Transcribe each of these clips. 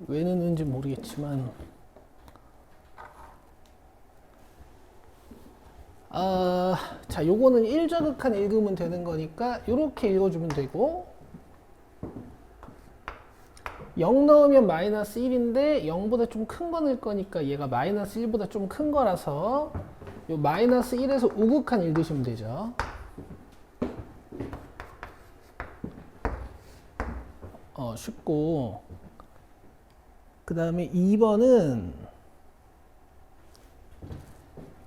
왜 넣는지 모르겠지만 자, 요거는 1저극한 읽으면 되는 거니까 요렇게 읽어주면 되고 0 넣으면 마이너스 1인데 0보다 좀 큰 거 넣을 거니까 얘가 마이너스 1보다 좀 큰 거라서 요 마이너스 1에서 우극한 읽으시면 되죠. 쉽고 그 다음에 2번은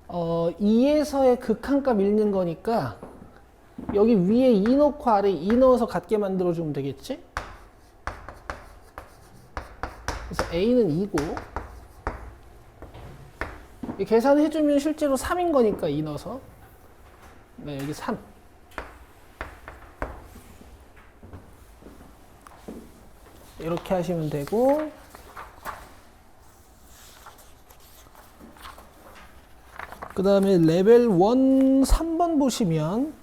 2에서의 극한값 읽는 거니까 여기 위에 2 넣고 아래 2 넣어서 같게 만들어주면 되겠지? 그래서 A는 2고 계산해주면 실제로 3인 거니까 2 넣어서 네, 여기 3 이렇게 하시면 되고 그 다음에 레벨 1 3번 보시면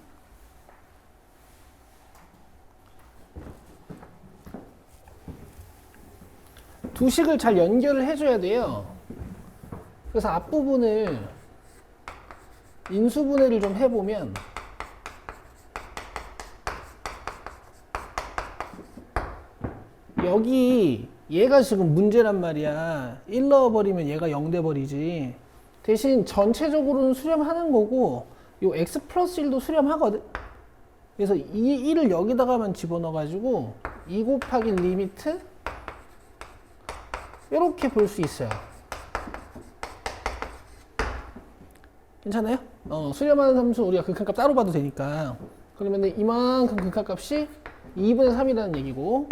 두 식을 잘 연결을 해줘야 돼요. 그래서 앞부분을 인수분해를 좀 해보면 여기 얘가 지금 문제란 말이야. 1 넣어버리면 얘가 0 돼버리지. 대신 전체적으로는 수렴하는 거고 요 x 플러스 1도 수렴하거든. 그래서 이 1을 여기다가만 집어넣어가지고 2 곱하기 리미트 이렇게 볼 수 있어요. 괜찮아요? 수렴하는 함수 우리가 극한값 따로 봐도 되니까. 그러면 이만큼 극한값이 2분의 3이라는 얘기고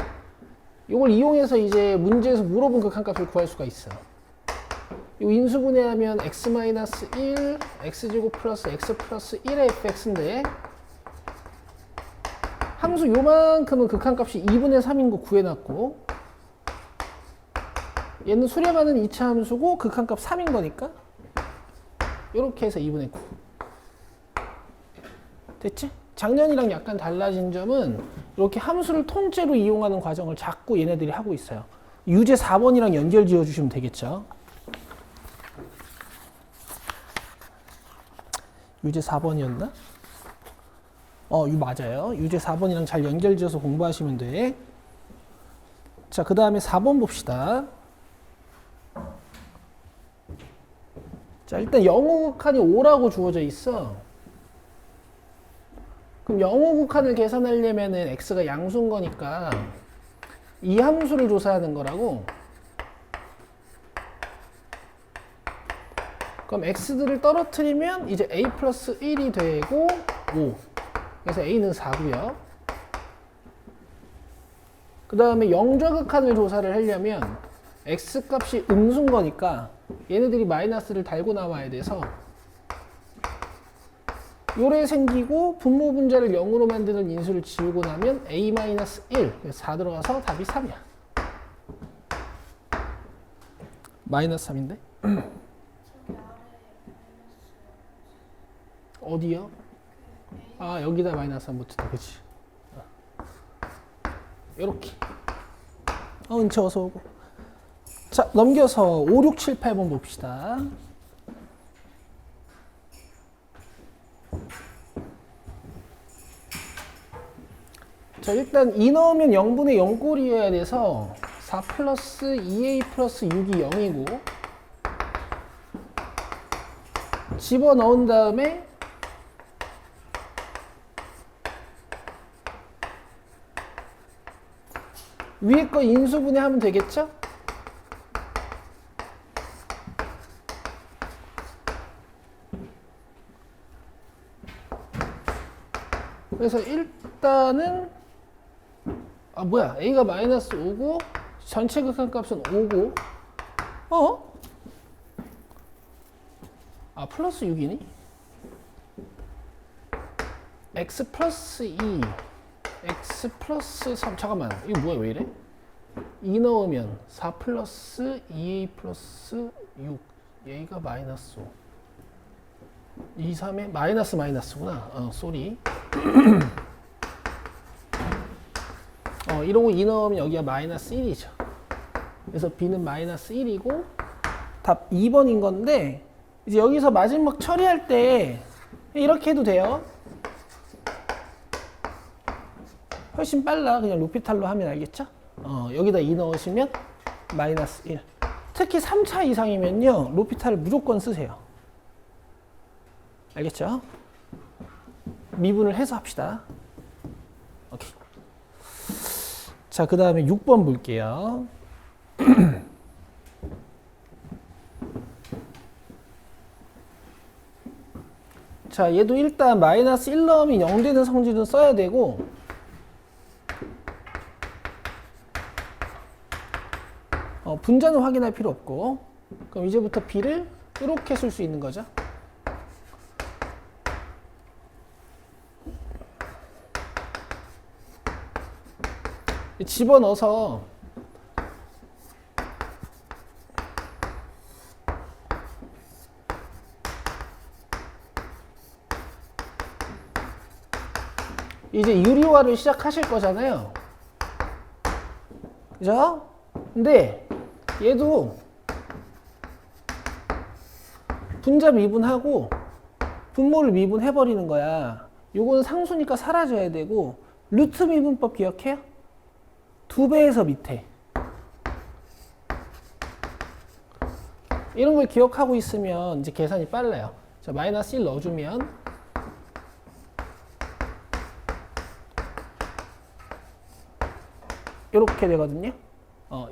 이걸 이용해서 이제 문제에서 물어본 극한값을 구할 수가 있어. 이 인수분해하면 x-1 x제곱 플러스 x 플러스 1의 fx인데 함수 요만큼은 극한값이 2분의 3인 거 구해놨고 얘는 수렴하는 2차 함수고 극한값 3인 거니까 이렇게 해서 2분의 9 됐지? 작년이랑 약간 달라진 점은 이렇게 함수를 통째로 이용하는 과정을 자꾸 얘네들이 하고 있어요. 유제 4번이랑 연결 지어주시면 되겠죠. 유제 4번이었나? 맞아요. 유제 4번이랑 잘 연결 지어서 공부하시면 돼. 자, 그 다음에 4번 봅시다. 자, 일단 영호극한이 5라고 주어져 있어. 그럼 영호극한을 계산하려면은 x가 양수인 거니까 이 함수를 조사하는 거라고. 그럼 x들을 떨어뜨리면 이제 a 플러스 1이 되고 5. 그래서 a는 4고요. 그 다음에 영좌극한을 조사를 하려면 x 값이 음수인 거니까 얘네들이 마이너스를 달고 나와야 돼서 요래 생기고 분모 분자를 0으로 만드는 인수를 지우고 나면 a-1 그래서 4 들어가서 답이 3이야. 마이너스 3인데? 어디요? 여기다 마이너스 3 붙였다. 그치? 요렇게. 은채 어서 오고. 자, 넘겨서 5, 6, 7, 8번 봅시다. 자, 일단 2 넣으면 0분의 0꼴이어야 돼서 4 플러스 2a 플러스 6이 0이고 집어넣은 다음에 위에 거 인수분해 하면 되겠죠? 그래서 일단은 뭐야, a가 마이너스 5고 전체 극한값은 5고 플러스 6이니? x 플러스 2 x 플러스 3 잠깐만, 이거 뭐야, 왜 이래? 2 넣으면 4 플러스 2a 플러스 6 얘가 마이너스 5 2, 3에 마이너스구나. 쏘리. 이러고 2 넣으면 여기가 마이너스 1이죠. 그래서 b는 마이너스 1이고 답 2번인 건데 이제 여기서 마지막 처리할 때 이렇게 해도 돼요. 훨씬 빨라. 그냥 로피탈로 하면 알겠죠? 여기다 2 넣으시면 마이너스 1. 특히 3차 이상이면요. 로피탈을 무조건 쓰세요. 알겠죠? 미분을 해서 합시다. 오케이. 자, 그 다음에 6번 볼게요. 자, 얘도 일단 마이너스 1 넣으면 0 되는 성질은 써야 되고 분자는 확인할 필요 없고 그럼 이제부터 b를 이렇게 쓸 수 있는 거죠. 집어넣어서 이제 유리화를 시작하실 거잖아요. 그죠? 근데 얘도 분자 미분하고 분모를 미분해버리는 거야. 요거는 상수니까 사라져야 되고 루트 미분법 기억해요? 2배에서 밑에 이런 걸 기억하고 있으면 이제 계산이 빨라요. 자, 마이너스 1 넣어주면 이렇게 되거든요.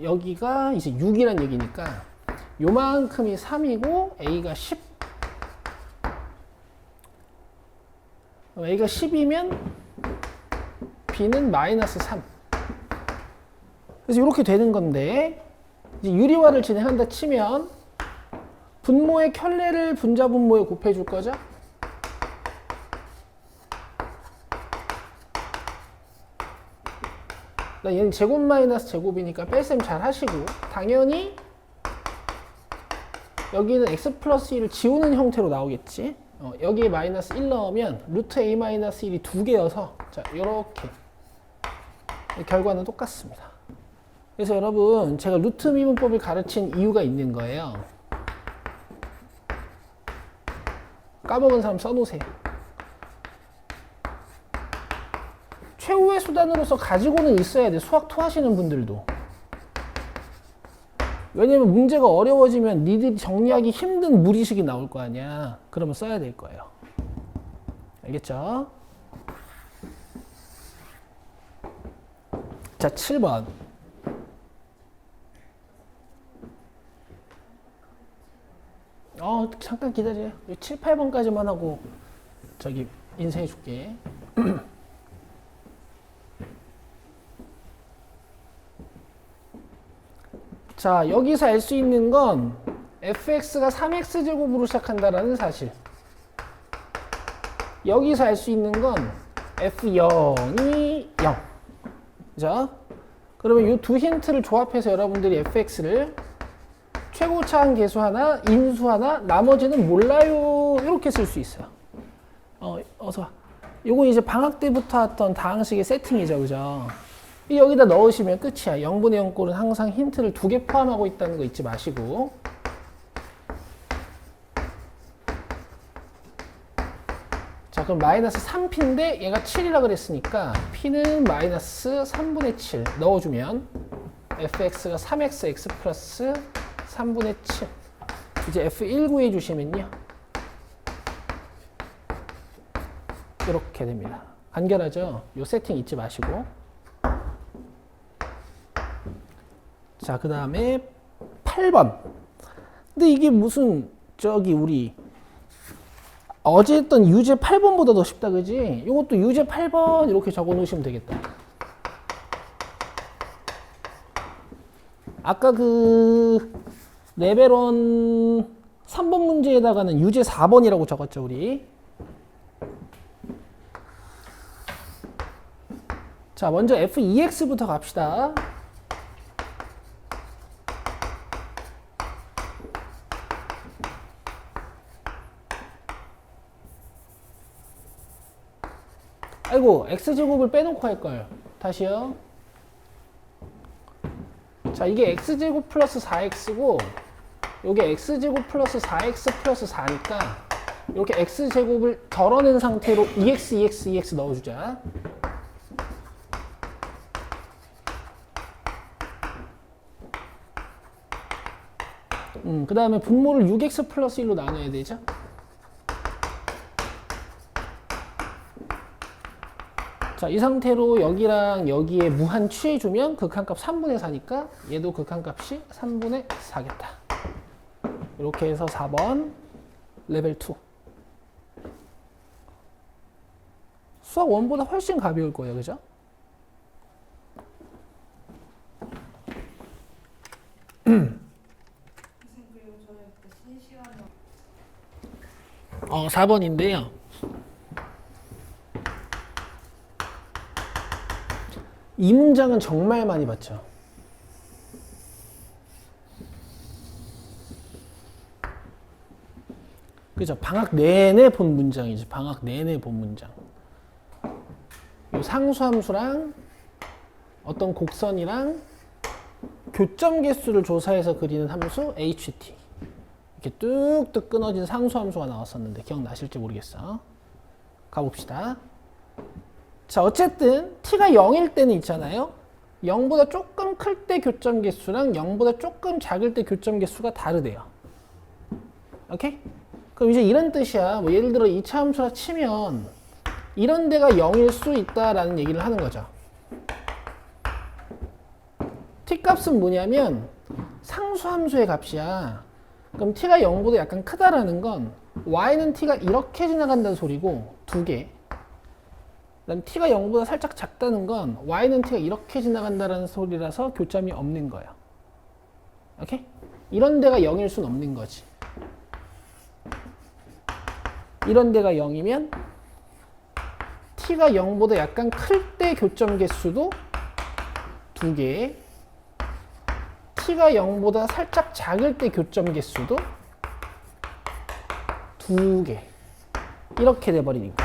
여기가 이제 6이란 얘기니까 요만큼이 3이고 A가 10. A가 10이면 B는 마이너스 3. 그래서 이렇게 되는 건데 이제 유리화를 진행한다 치면 분모의 켤레를 분자 분모에 곱해 줄 거죠. 얘는 제곱 마이너스 제곱이니까 뺄셈 잘 하시고 당연히 여기는 x 플러스 1을 지우는 형태로 나오겠지. 여기에 마이너스 1 넣으면 루트 a 마이너스 1이 2개여서 자 이렇게 결과는 똑같습니다. 그래서 여러분 제가 루트 미분법을 가르친 이유가 있는 거예요. 까먹은 사람 써놓으세요. 최후의 수단으로서 가지고는 있어야 돼. 수학 투 하시는 분들도. 왜냐면 문제가 어려워지면 니들이 정리하기 힘든 무리식이 나올 거 아니야. 그러면 써야 될 거예요. 알겠죠? 자, 7번. 잠깐 기다려요. 7, 8번까지만 하고 저기 인쇄해 줄게. 자, 여기서 알 수 있는 건 fx가 3x제곱으로 시작한다라는 사실. 여기서 알 수 있는 건 f0이 0. 그죠? 그러면 이 두 힌트를 조합해서 여러분들이 fx를 최고차항 계수 하나, 인수 하나, 나머지는 몰라요. 이렇게 쓸 수 있어요. 어서 와. 요건 이제 방학 때부터 했던 다항식의 세팅이죠. 그죠? 여기다 넣으시면 끝이야. 0분의 0꼴은 항상 힌트를 2개 포함하고 있다는 거 잊지 마시고. 자, 그럼 마이너스 3p인데 얘가 7이라 그랬으니까 p는 마이너스 3분의 7 넣어주면 fx가 3x x 플러스 3분의 7. 이제 f1 구해주시면요. 이렇게 됩니다. 간결하죠? 요 세팅 잊지 마시고. 자, 그 다음에 8번. 근데 이게 무슨 저기 우리 어제 했던 유제 8번보다 더 쉽다, 그지? 이것도 유제 8번 이렇게 적어 놓으시면 되겠다. 아까 그 레벨 1 3번 문제에다가는 유제 4번이라고 적었죠, 우리. 자, 먼저 f2x부터 갑시다. 아이고, x제곱을 빼놓고 할걸. 다시요. 자, 이게 x제곱 플러스 4x고 요게 x제곱 플러스 4x 플러스 4니까 이렇게 x제곱을 덜어낸 상태로 2x 넣어주자. 그 다음에 분모를 6x 플러스 1로 나눠야 되죠. 자, 이 상태로 여기랑 여기에 무한 취해주면 극한값 3분의 4니까 얘도 극한값이 3분의 4겠다. 이렇게 해서 4번 레벨 2. 수학 1보다 훨씬 가벼울 거예요. 그죠? 그리고 저희 그 실시간으로 4번인데요. 이 문장은 정말 많이 봤죠. 그죠? 방학 내내 본 문장이지. 방학 내내 본 문장. 요 상수함수랑 어떤 곡선이랑 교점 개수를 조사해서 그리는 함수 HT. 이렇게 뚝뚝 끊어진 상수함수가 나왔었는데 기억나실지 모르겠어. 가봅시다. 자, 어쨌든 t가 0일 때는 있잖아요. 0보다 조금 클 때 교점 개수랑 0보다 조금 작을 때 교점 개수가 다르대요. 오케이? 그럼 이제 이런 뜻이야. 뭐 예를 들어 이차 함수라 치면 이런 데가 0일 수 있다라는 얘기를 하는 거죠. t 값은 뭐냐면 상수함수의 값이야. 그럼 t가 0보다 약간 크다라는 건 y는 t가 이렇게 지나간다는 소리고 두 개. 그다음 t가 0보다 살짝 작다는 건 y는 t가 이렇게 지나간다는 소리라서 교점이 없는 거예요. 오케이? 이런 데가 0일 수는 없는 거지. 이런 데가 0이면 t가 0보다 약간 클 때 교점 개수도 두 개, t가 0보다 살짝 작을 때 교점 개수도 두 개. 이렇게 돼버리니까.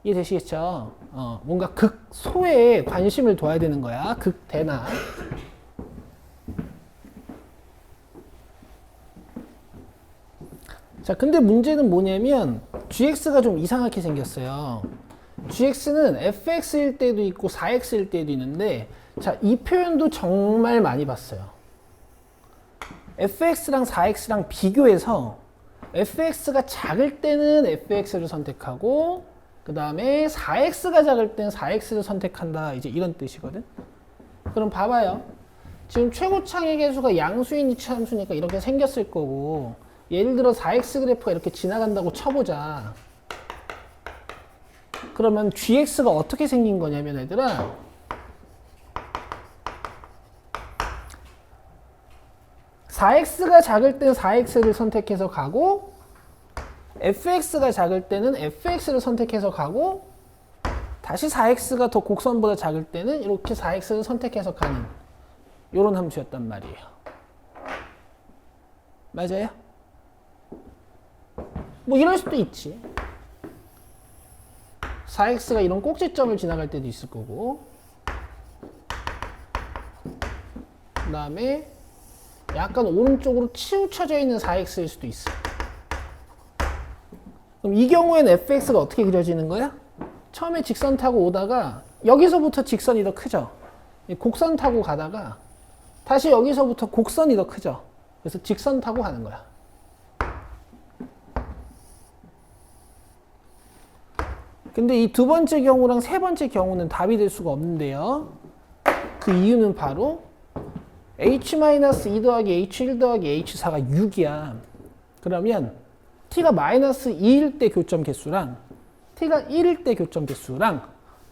이해되시겠죠? 뭔가 극소에 관심을 둬야 되는 거야. 극대나. 자, 근데 문제는 뭐냐면 gx가 좀 이상하게 생겼어요. gx는 fx일 때도 있고 4x일 때도 있는데 자, 이 표현도 정말 많이 봤어요. fx랑 4x랑 비교해서 fx가 작을 때는 fx를 선택하고 그 다음에 4x가 작을 때는 4x를 선택한다. 이제 이런 뜻이거든. 그럼 봐봐요. 지금 최고창의 개수가 양수인 이차함수니까 이렇게 생겼을 거고 예를 들어 4x 그래프가 이렇게 지나간다고 쳐보자. 그러면 gx가 어떻게 생긴 거냐면 얘들아 4x가 작을 때는 4x를 선택해서 가고 fx가 작을 때는 fx를 선택해서 가고 다시 4x가 더 곡선보다 작을 때는 이렇게 4x를 선택해서 가는 이런 함수였단 말이에요. 맞아요? 뭐 이럴 수도 있지. 4x가 이런 꼭지점을 지나갈 때도 있을 거고 그 다음에 약간 오른쪽으로 치우쳐져 있는 4x일 수도 있어. 그럼 이 경우에는 fx가 어떻게 그려지는 거야? 처음에 직선 타고 오다가 여기서부터 직선이 더 크죠? 곡선 타고 가다가 다시 여기서부터 곡선이 더 크죠? 그래서 직선 타고 가는 거야. 근데 이 두 번째 경우랑 세 번째 경우는 답이 될 수가 없는데요. 그 이유는 바로 h-2 더하기 h1 더하기 h4가 6이야. 그러면 t가 -2일 때 교점 개수랑 t가 1일 때 교점 개수랑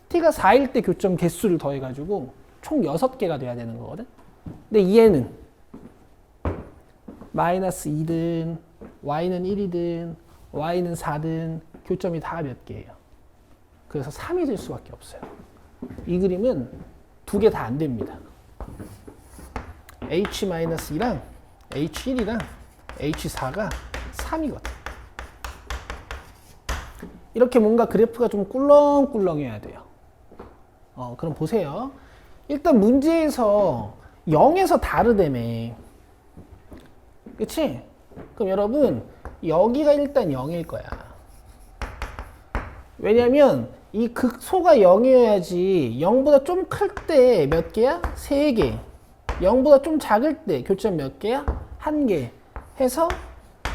t가 4일 때 교점 개수를 더해가지고 총 6개가 돼야 되는 거거든. 근데 얘는 -2든 y는 1이든 y는 4든 교점이 다 몇 개예요. 그래서 3이 될 수밖에 없어요. 이 그림은 두 개 다 안 됩니다. h-2랑 h1이랑 h4가 3이거든. 이렇게 뭔가 그래프가 좀 꿀렁꿀렁해야 돼요. 그럼 보세요. 일단 문제에서 0에서 다르다며. 그치? 그럼 여러분 여기가 일단 0일 거야. 왜냐면 이 극소가 0이어야지 0보다 좀 클 때 몇 개야? 3개. 0보다 좀 작을 때 교점 몇 개야? 1개. 해서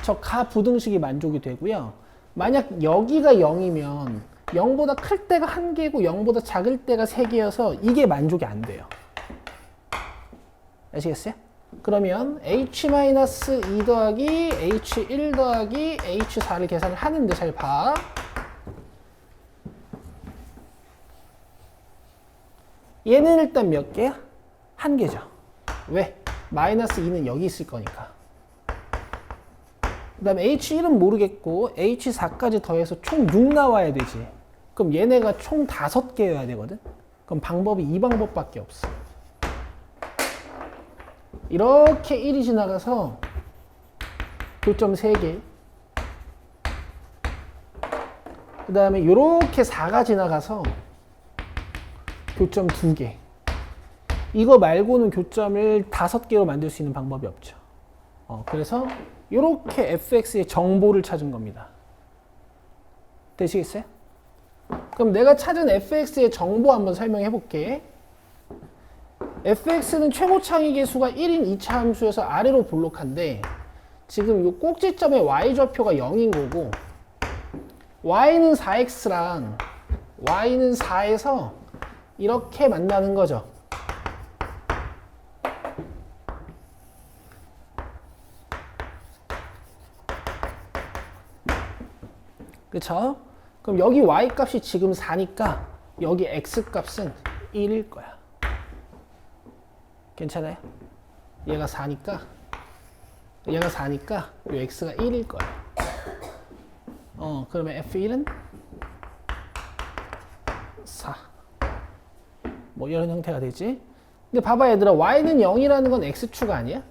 저 가부등식이 만족이 되고요. 만약 여기가 0이면 0보다 클 때가 1개고 0보다 작을 때가 3개여서 이게 만족이 안 돼요. 아시겠어요? 그러면 h-2 더하기 h1 더하기 h4를 계산을 하는데 잘 봐. 얘는 일단 몇 개야? 1개죠. 왜? 마이너스 2는 여기 있을 거니까. 그 다음에 h1은 모르겠고 h4까지 더해서 총 6 나와야 되지. 그럼 얘네가 총 5개여야 되거든. 그럼 방법이 이 방법밖에 없어. 이렇게 1이 지나가서 교점 3개. 그 다음에 이렇게 4가 지나가서 교점 2개. 이거 말고는 교점을 5개로 만들 수 있는 방법이 없죠. 그래서 이렇게 fx의 정보를 찾은 겁니다. 되시겠어요? 그럼 내가 찾은 fx의 정보 한번 설명해 볼게. fx는 최고 창의 계수가 1인 2차 함수여서 아래로 볼록한데 지금 이 꼭지점의 y좌표가 0인 거고 y는 4x랑 y는 4에서 이렇게 만나는 거죠. 그쵸? 그럼 여기 y 값이 지금 4니까 여기 x 값은 1일 거야. 괜찮아요? 얘가 4니까 이 x가 1일 거야. 그러면 f1은 4. 뭐 이런 형태가 되지. 근데 봐봐 얘들아, y는 0이라는 건 x축 아니야?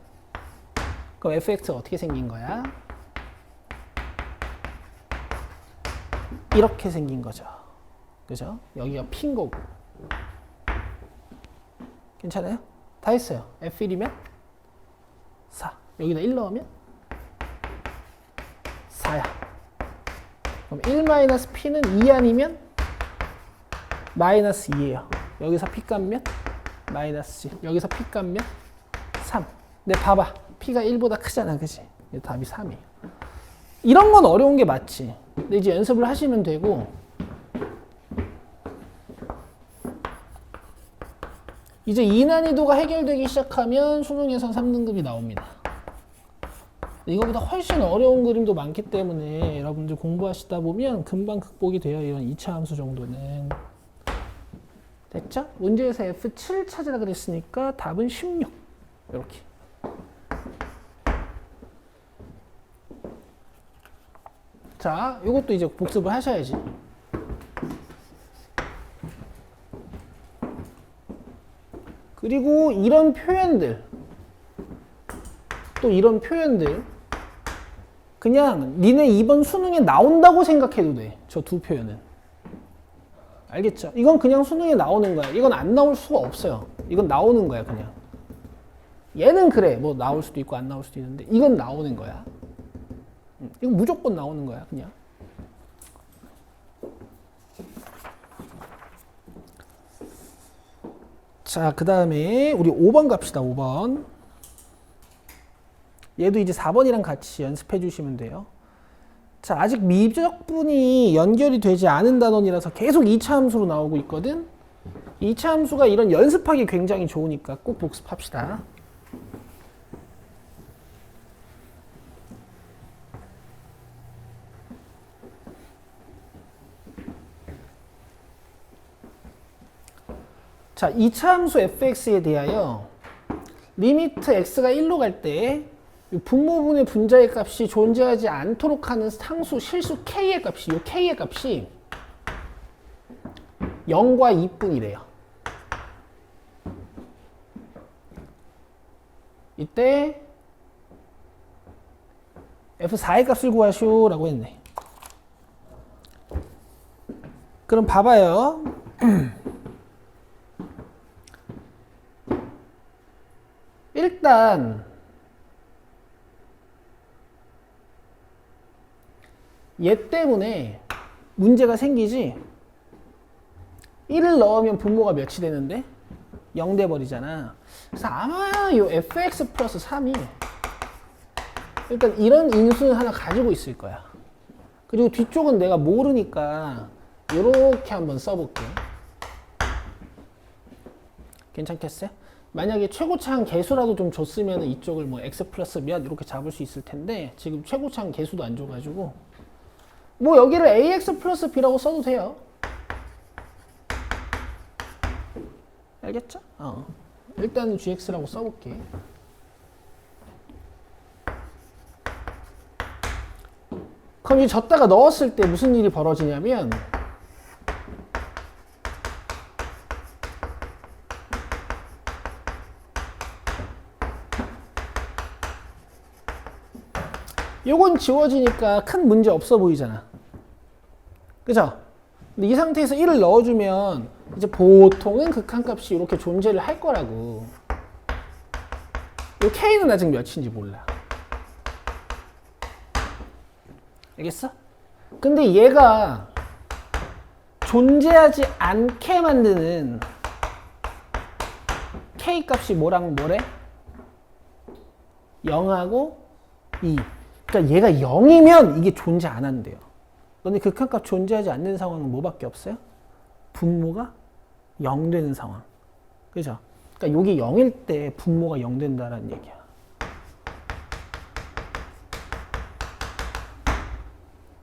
그럼 fx가 어떻게 생긴 거야? 이렇게 생긴 거죠. 그죠? 여기가 p인 거고. 괜찮아요? 다 했어요. f1이면 4. 여기다 1 넣으면 4야. 그럼 1-p는 2 아니면 마이너스 2예요. 여기서 p 값면 마이너스 1. 여기서 p 값면 3. 근데 봐봐. p가 1보다 크잖아. 그치? 답이 3이에요. 이런 건 어려운 게 맞지. 근데 이제 연습을 하시면 되고, 이제 이 난이도가 해결되기 시작하면 수능에선 3등급이 나옵니다. 이거보다 훨씬 어려운 그림도 많기 때문에 여러분들 공부하시다 보면 금방 극복이 돼요. 이런 2차 함수 정도는. 됐죠? 문제에서 F7 찾으라 그랬으니까 답은 16. 이렇게. 자, 이것도 이제 복습을 하셔야지. 그리고 이런 표현들, 또 이런 표현들, 그냥 니네 이번 수능에 나온다고 생각해도 돼. 저 두 표현은. 알겠죠? 이건 그냥 수능에 나오는 거야. 이건 안 나올 수가 없어요. 이건 나오는 거야, 그냥. 얘는 그래. 뭐 나올 수도 있고 안 나올 수도 있는데 이건 나오는 거야. 이건 무조건 나오는 거야, 그냥. 자, 그 다음에 우리 5번 갑시다. 5번. 얘도 이제 4번이랑 같이 연습해 주시면 돼요. 자, 아직 미적분이 연결이 되지 않은 단원이라서 계속 2차 함수로 나오고 있거든. 2차 함수가 이런 연습하기 굉장히 좋으니까 꼭 복습합시다. 자, 2차 함수 fx에 대하여 리미트 x가 1로 갈 때 분모분의 분자의 값이 존재하지 않도록 하는 상수 실수 k의 값이, 이 k의 값이 0과 2뿐이래요. 이때 f4의 값을 구하시오 라고 했네. 그럼 봐봐요. 일단 얘 때문에 문제가 생기지. 1을 넣으면 분모가 몇이 되는데? 0 돼버리잖아. 그래서 아마 이 fx 플러스 3이 일단 이런 인수는 하나 가지고 있을 거야. 그리고 뒤쪽은 내가 모르니까 이렇게 한번 써볼게. 괜찮겠어요? 만약에 최고차항 개수라도 좀 줬으면 이쪽을 뭐 x 플러스 몇 이렇게 잡을 수 있을 텐데 지금 최고차항 개수도 안 줘가지고 뭐 여기를 ax 플러스 b라고 써도 돼요. 알겠죠? 일단 gx라고 써볼게. 그럼 이 졌다가 넣었을 때 무슨 일이 벌어지냐면 요건 지워지니까 큰 문제 없어 보이잖아. 그죠? 근데 이 상태에서 1을 넣어주면 이제 보통은 극한값이 이렇게 존재를 할 거라고. 이 k는 아직 몇인지 몰라. 알겠어? 근데 얘가 존재하지 않게 만드는 k 값이 뭐랑 뭐래? 0하고 2. 그러니까 얘가 0이면 이게 존재 안 한대요. 근데 극한값 존재하지 않는 상황은 뭐밖에 없어요? 분모가 0 되는 상황. 그죠? 그러니까 여기 0일 때 분모가 0 된다는 얘기야.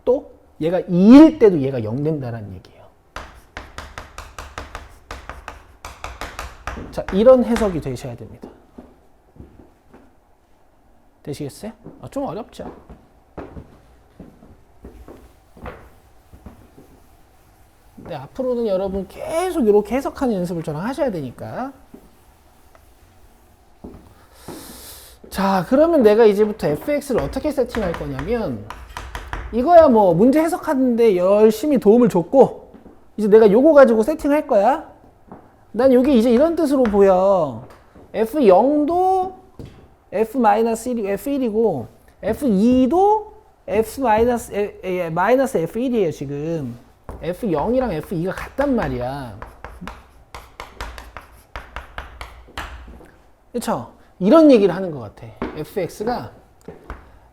또 얘가 2일 때도 얘가 0 된다는 얘기예요. 자, 이런 해석이 되셔야 됩니다. 되시겠어요? 좀 어렵죠? 근데 앞으로는 여러분 계속 이렇게 해석하는 연습을 저랑 하셔야 되니까. 자, 그러면 내가 이제부터 fx를 어떻게 세팅할 거냐면 이거야 뭐 문제 해석하는데 열심히 도움을 줬고 이제 내가 요거 가지고 세팅할 거야. 난 요게 이제 이런 뜻으로 보여. f0도 f-1이고 f2도 f-f1이에요 지금. f0이랑 f2가 같단 말이야. 그쵸? 이런 얘기를 하는 것 같아. fx가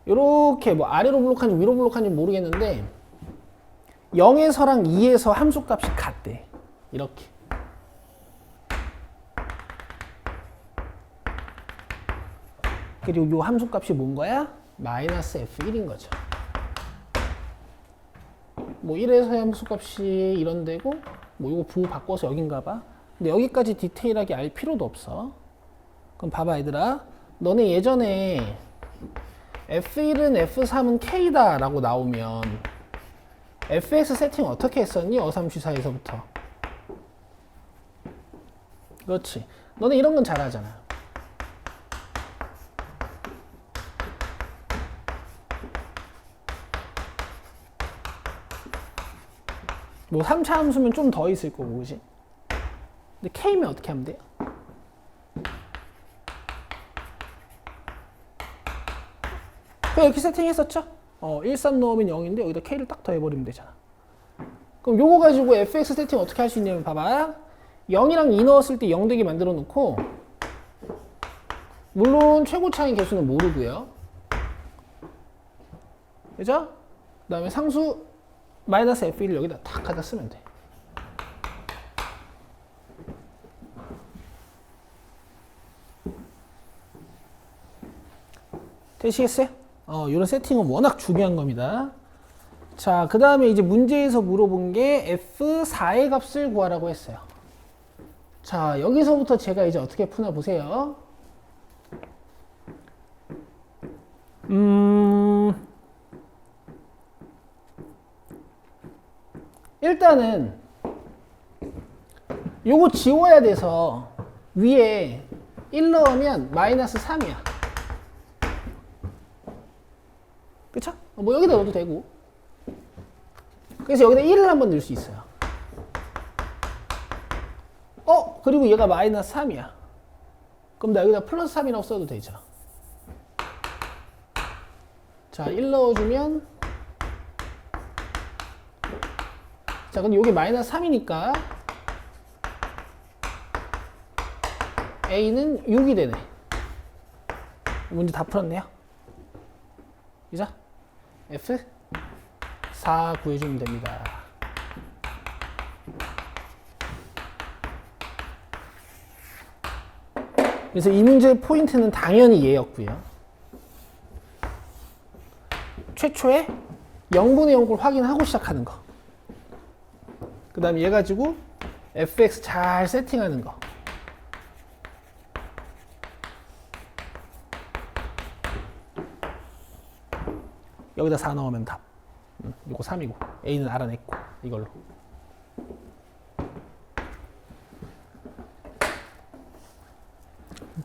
요렇게 뭐 아래로 블록한지 위로 블록한지 모르겠는데 0에서랑 2에서 함수값이 같대. 이렇게. 그리고 요 함수값이 뭔 거야? 마이너스 f1인 거죠. 뭐 1에서 함수값이 이런 데고 뭐 이거 부호 바꿔서 여긴가 봐. 근데 여기까지 디테일하게 알 필요도 없어. 그럼 봐봐 얘들아. 너네 예전에 f1은 f3은 k다 라고 나오면 fx 세팅 어떻게 했었니? 어삼취사에서부터. 그렇지. 너네 이런 건 잘하잖아. 뭐 3차 함수면 좀 더 있을 거고, 그지? 근데 k면 어떻게 하면 돼요? 이렇게 세팅했었죠? 1, 3 넣으면 0인데 여기다 k를 딱 더해버리면 되잖아. 그럼 요거 가지고 fx 세팅 어떻게 할 수 있냐면 봐봐. 0이랑 2 넣었을 때 0 되게 만들어 놓고 물론 최고차항의 개수는 모르고요. 그죠? 그 다음에 상수 마이너스 f1을 여기다 탁 갖다 쓰면 돼. 되시겠어요? 이런 세팅은 워낙 중요한 겁니다. 자, 그 다음에 이제 문제에서 물어본 게 F4의 값을 구하라고 했어요. 자, 여기서부터 제가 이제 어떻게 푸나 보세요. 일단은 요거 지워야 돼서 위에 1 넣으면 마이너스 3이야. 그쵸? 뭐 여기다 넣어도 되고. 그래서 여기다 1을 한번 넣을 수 있어요. 그리고 얘가 마이너스 3이야. 그럼 나 여기다 플러스 3이라고 써도 되죠. 자, 1 넣어주면 자, 근데 여기 마이너스 3이니까 A는 6이 되네. 문제 다 풀었네요. 그죠? F 4 구해주면 됩니다. 그래서 이 문제의 포인트는 당연히 얘였고요. 최초에 0분의 0꼴 확인하고 시작하는 거. 그 다음에 얘 가지고 fx 잘 세팅하는 거. 여기다 4 넣으면 답. 이거 3이고 a는 알아냈고 이걸로.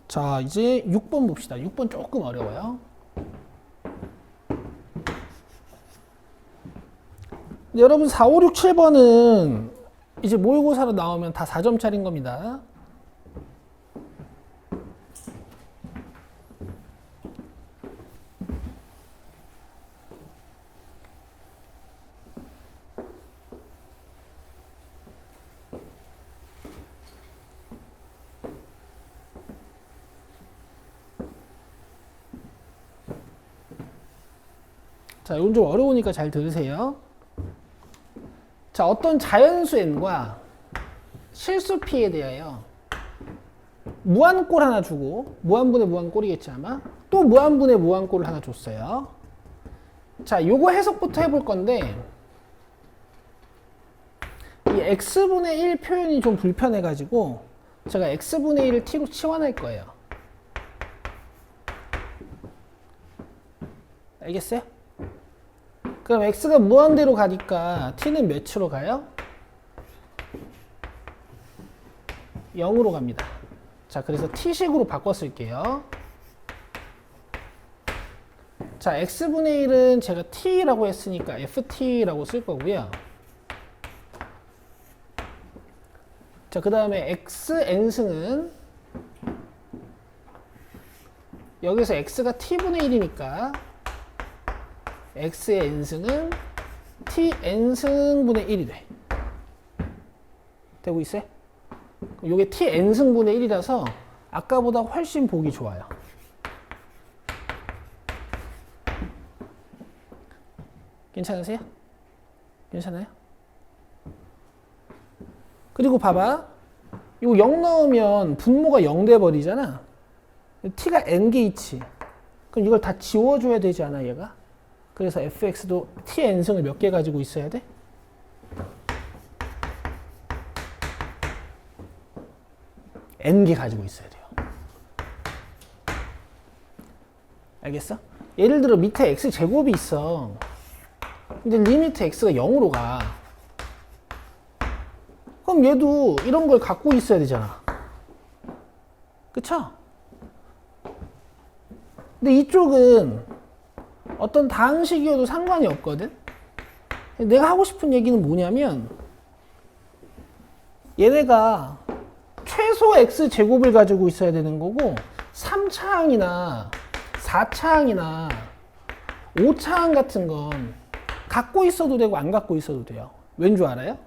자, 이제 6번 봅시다. 6번 조금 어려워요. 여러분 4, 5, 6, 7번은 이제 모의고사로 나오면 다 4점짜리인 겁니다. 자, 이건 좀 어려우니까 잘 들으세요. 자, 어떤 자연수 n과 실수 p에 대하여 무한꼴 하나 주고, 무한분의 무한꼴이겠지 아마, 또 무한분의 무한꼴을 하나 줬어요. 자, 요거 해석부터 해볼 건데, 이 x분의 1 표현이 좀 불편해가지고 제가 x분의 1을 t로 치환할 거예요. 알겠어요? 그럼 x가 무한대로 가니까 t는 몇으로 가요? 0으로 갑니다. 자, 그래서 t식으로 바꿔 쓸게요. 자, x분의 1은 제가 t라고 했으니까 ft라고 쓸 거고요. 자, 그 다음에 xn승은 여기서 x가 t분의 1이니까 x의 n승은 tn승분의 1이 돼. 되고 있어요? 이게 tn승분의 1이라서 아까보다 훨씬 보기 좋아요. 괜찮으세요? 괜찮아요? 그리고 봐봐. 이거 0 넣으면 분모가 0 돼버리잖아. t가 n개이치. 그럼 이걸 다 지워줘야 되지 않아, 얘가? 그래서 fx도 tn승을 몇 개 가지고 있어야 돼? n개 가지고 있어야 돼요. 알겠어? 예를 들어 밑에 x제곱이 있어. 근데 리미트 x가 0으로 가. 그럼 얘도 이런 걸 갖고 있어야 되잖아. 그쵸? 근데 이쪽은 어떤 다항식이어도 상관이 없거든? 내가 하고 싶은 얘기는 뭐냐면 얘네가 최소 x제곱을 가지고 있어야 되는 거고 3차항이나 4차항이나 5차항 같은 건 갖고 있어도 되고 안 갖고 있어도 돼요. 왠 줄 알아요?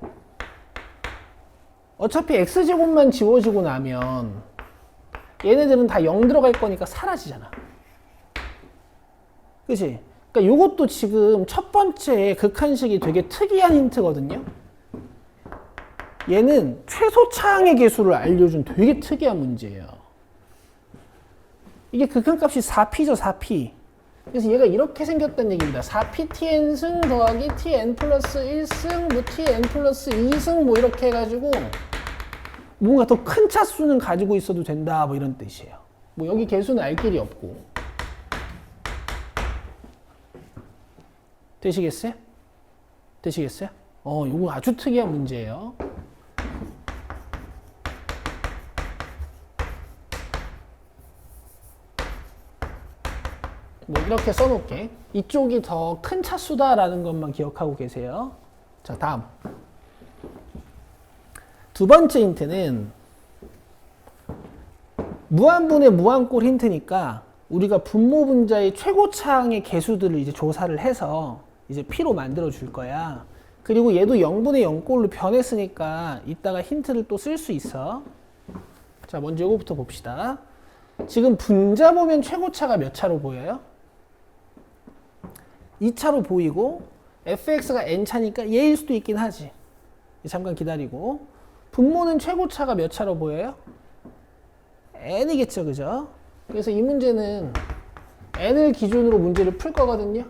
어차피 x제곱만 지워지고 나면 얘네들은 다 0 들어갈 거니까 사라지잖아. 그치? 그러니까 이것도 지금 첫 번째 극한식이 되게 특이한 힌트거든요. 얘는 최소 차항의 개수를 알려준 되게 특이한 문제예요. 이게 극한값이 4p죠, 4p. 그래서 얘가 이렇게 생겼다는 얘기입니다. 4p tn승 더하기 tn 플러스 1승, 뭐 tn 플러스 2승 뭐 이렇게 해가지고 뭔가 더 큰 차수는 가지고 있어도 된다 뭐 이런 뜻이에요. 뭐 여기 개수는 알 길이 없고. 되시겠어요? 되시겠어요? 이거 아주 특이한 문제예요. 뭐 이렇게 써놓을게. 이쪽이 더 큰 차수다라는 것만 기억하고 계세요. 자, 다음. 두 번째 힌트는 무한분의 무한꼴 힌트니까 우리가 분모 분자의 최고차항의 개수들을 이제 조사를 해서 이제 P로 만들어 줄 거야. 그리고 얘도 0분의 0꼴로 변했으니까 이따가 힌트를 또 쓸 수 있어. 자, 먼저 이거부터 봅시다. 지금 분자 보면 최고차가 몇 차로 보여요? 2차로 보이고 fx가 n차니까 얘일 수도 있긴 하지. 잠깐 기다리고. 분모는 최고차가 몇 차로 보여요? n이겠죠, 그죠? 그래서 이 문제는 n을 기준으로 문제를 풀 거거든요.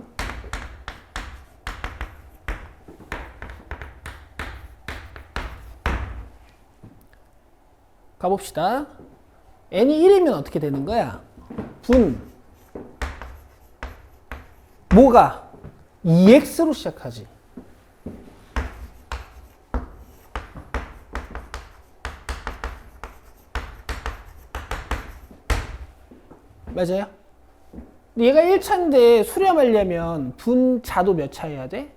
가봅시다. n이 1이면 어떻게 되는 거야? 뭐가? 2x로 시작하지. 맞아요? 근데 얘가 1차인데 수렴하려면 분자도 몇 차여야 돼?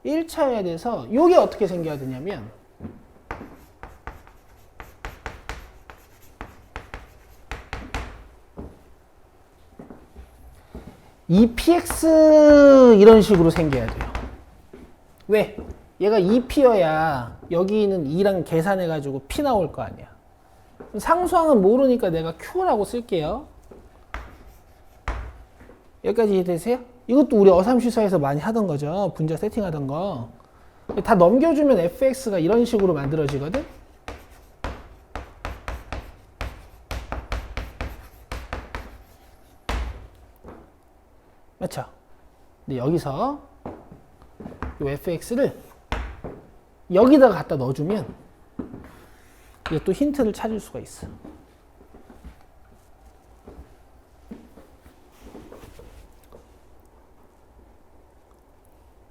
1차여야 돼서 이게 어떻게 생겨야 되냐면 EPX 이런 식으로 생겨야 돼요. 왜? 얘가 2P여야 여기는 2랑 계산해가지고 P 나올 거 아니야. 상수항은 모르니까 내가 Q라고 쓸게요. 여기까지 이해되세요? 이것도 우리 어삼시사에서 많이 하던 거죠. 분자 세팅하던 거. 다 넘겨주면 fx가 이런 식으로 만들어지거든? 맞죠? 근데 여기서 이 fx를 여기다가 갖다 넣어주면 이게 또 힌트를 찾을 수가 있어.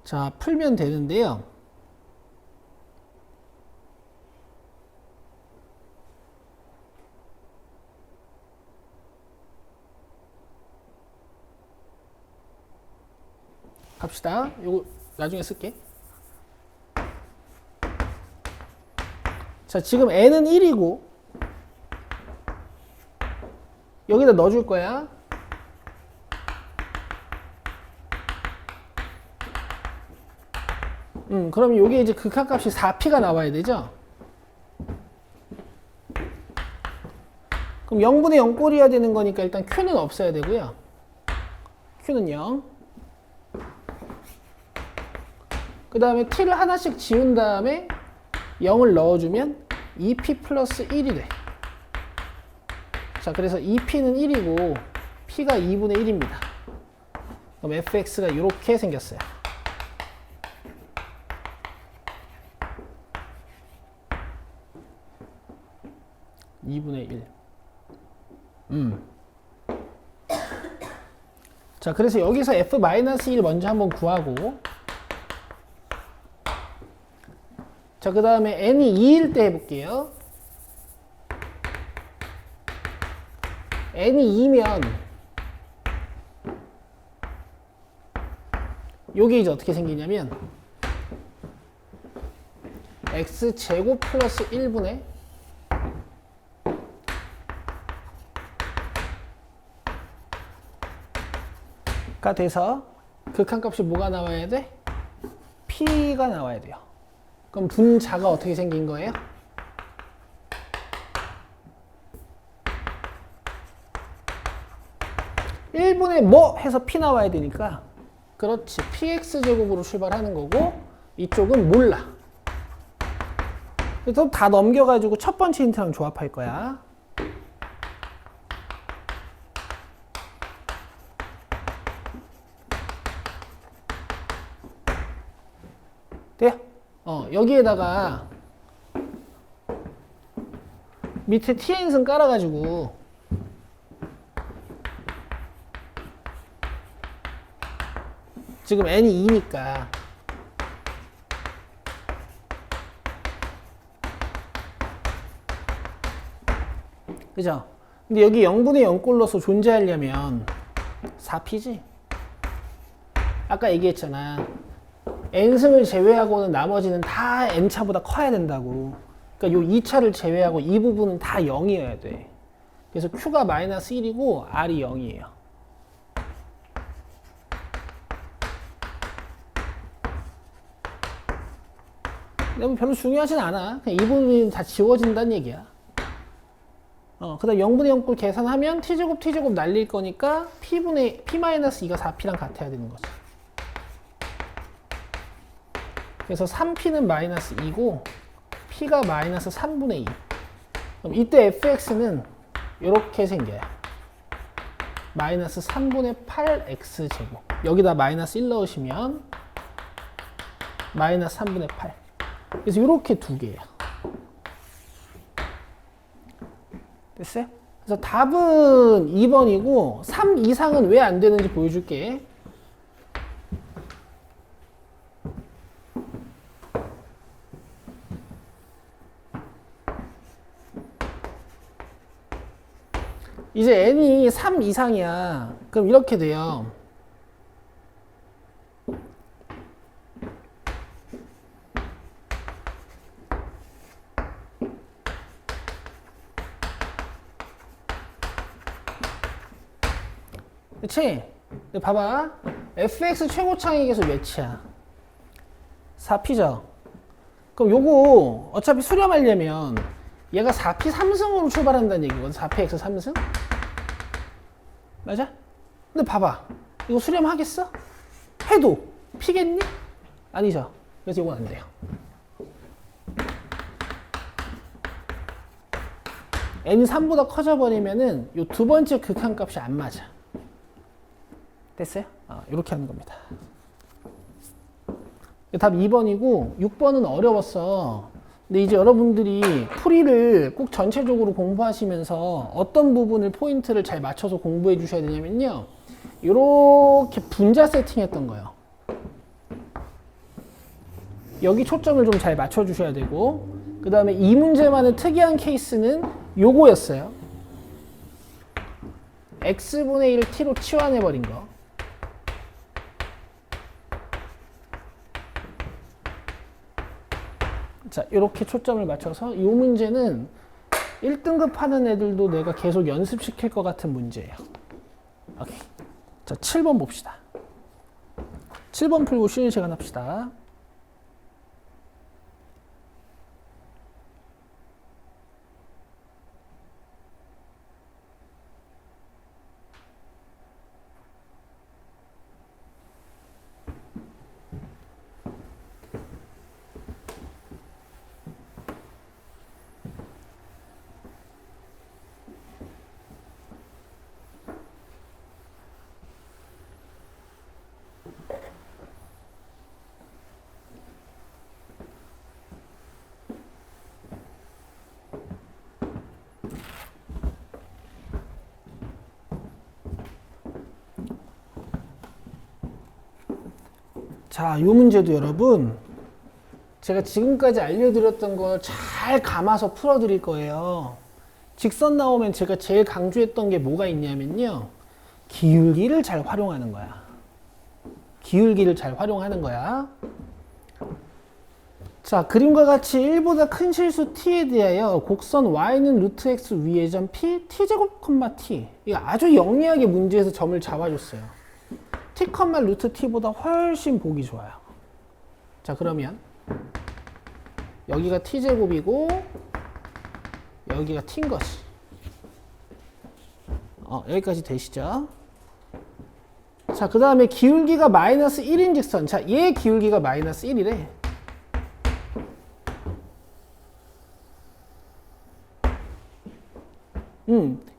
자, 풀면 되는데요. 갑시다. 요거 나중에 쓸게. 자, 지금 n은 1이고 여기다 넣어줄 거야. 그럼 여기 이제 극한값이 4p가 나와야 되죠? 그럼 0분의 0꼴이어야 되는 거니까 일단 q는 없어야 되고요. q는 0. 그 다음에 t를 하나씩 지운 다음에 0을 넣어주면 2p 플러스 1이 돼. 자, 그래서 2p는 1이고 p가 2분의 1입니다. 그럼 fx가 이렇게 생겼어요. (2분의 1) 자, 그래서 여기서 f-1 먼저 한번 구하고, 자, 그 다음에 n이 2일 때 해볼게요. n이 2면 요게 이제 어떻게 생기냐면 x제곱 플러스 1분의 가 돼서 극한값이 뭐가 나와야 돼? p가 나와야 돼요. 그럼 분자가 어떻게 생긴 거예요? (1분의) 뭐 해서 p 나와야 되니까, 그렇지, px제곱으로 출발하는 거고 이쪽은 몰라. 그래서 다 넘겨가지고 첫 번째 힌트랑 조합할 거야. 돼요? 여기에다가 밑에 tn승 깔아가지고 지금 n이 2니까 그죠? 근데 여기 0분의 0꼴로서 존재하려면 4p지? 아까 얘기했잖아. n승을 제외하고는 나머지는 다 n차보다 커야 된다고. 그러니까 요 2차를 제외하고 이 부분은 다 0이어야 돼. 그래서 Q가 마이너스 1이고 R이 0이에요. 근데 뭐 별로 중요하진 않아. 그냥 이 부분이 다 지워진다는 얘기야. 그 다음 0분의 0꼴 계산하면 t제곱 t제곱 날릴 거니까 p분의 p-2가 4p랑 같아야 되는 거지. 그래서 3p는 마이너스 2고 p가 마이너스 3분의 2. 그럼 이때 fx는 이렇게 생겨요. 마이너스 3분의 8x제곱. 여기다 마이너스 1 넣으시면 마이너스 3분의 8. 그래서 이렇게 두 개예요. 됐어요? 그래서 답은 2번이고 3 이상은 왜 안 되는지 보여줄게. 이제 n이 3 이상이야. 그럼 이렇게 돼요. 그치? 근데 봐봐. fx 최고차항의 계수 몇이야? 4p죠? 그럼 요거 어차피 수렴하려면 얘가 4p 3승으로 출발한다는 얘기거든. 4px 3승? 맞아? 근데 봐봐. 이거 수렴하겠어? 해도 p겠니? 아니죠. 그래서 이건 안 돼요. n이 3보다 커져버리면은 요 두 번째 극한값이 안 맞아. 됐어요? 이렇게 하는 겁니다. 답 2번이고 6번은 어려웠어. 근데 이제 여러분들이 풀이를 꼭 전체적으로 공부하시면서 어떤 부분을 포인트를 잘 맞춰서 공부해 주셔야 되냐면요. 이렇게 분자 세팅했던 거예요. 여기 초점을 좀 잘 맞춰 주셔야 되고, 그 다음에 이 문제만의 특이한 케이스는 요거였어요. x분의 1 t로 치환해 버린 거. 자, 이렇게 초점을 맞춰서 이 문제는 1등급 하는 애들도 내가 계속 연습시킬 것 같은 문제예요. 오케이. 자, 7번 봅시다. 7번 풀고 쉬는 시간 합시다. 자, 이 문제도 여러분 제가 지금까지 알려드렸던 걸 잘 감아서 풀어드릴 거예요. 직선 나오면 제가 제일 강조했던 게 뭐가 있냐면요. 기울기를 잘 활용하는 거야. 기울기를 잘 활용하는 거야. 자, 그림과 같이 1보다 큰 실수 t에 대하여 곡선 y는 루트 x 위의 점 p t제곱, t. 이거 아주 영리하게 문제에서 점을 잡아줬어요. t, 루트 t보다 훨씬 보기 좋아요. 자, 그러면 여기가 t제곱이고 여기가 t인 것이. 여기까지 되시죠? 자, 그 다음에 기울기가 마이너스 1인 직선. 자, 얘 기울기가 마이너스 1이래.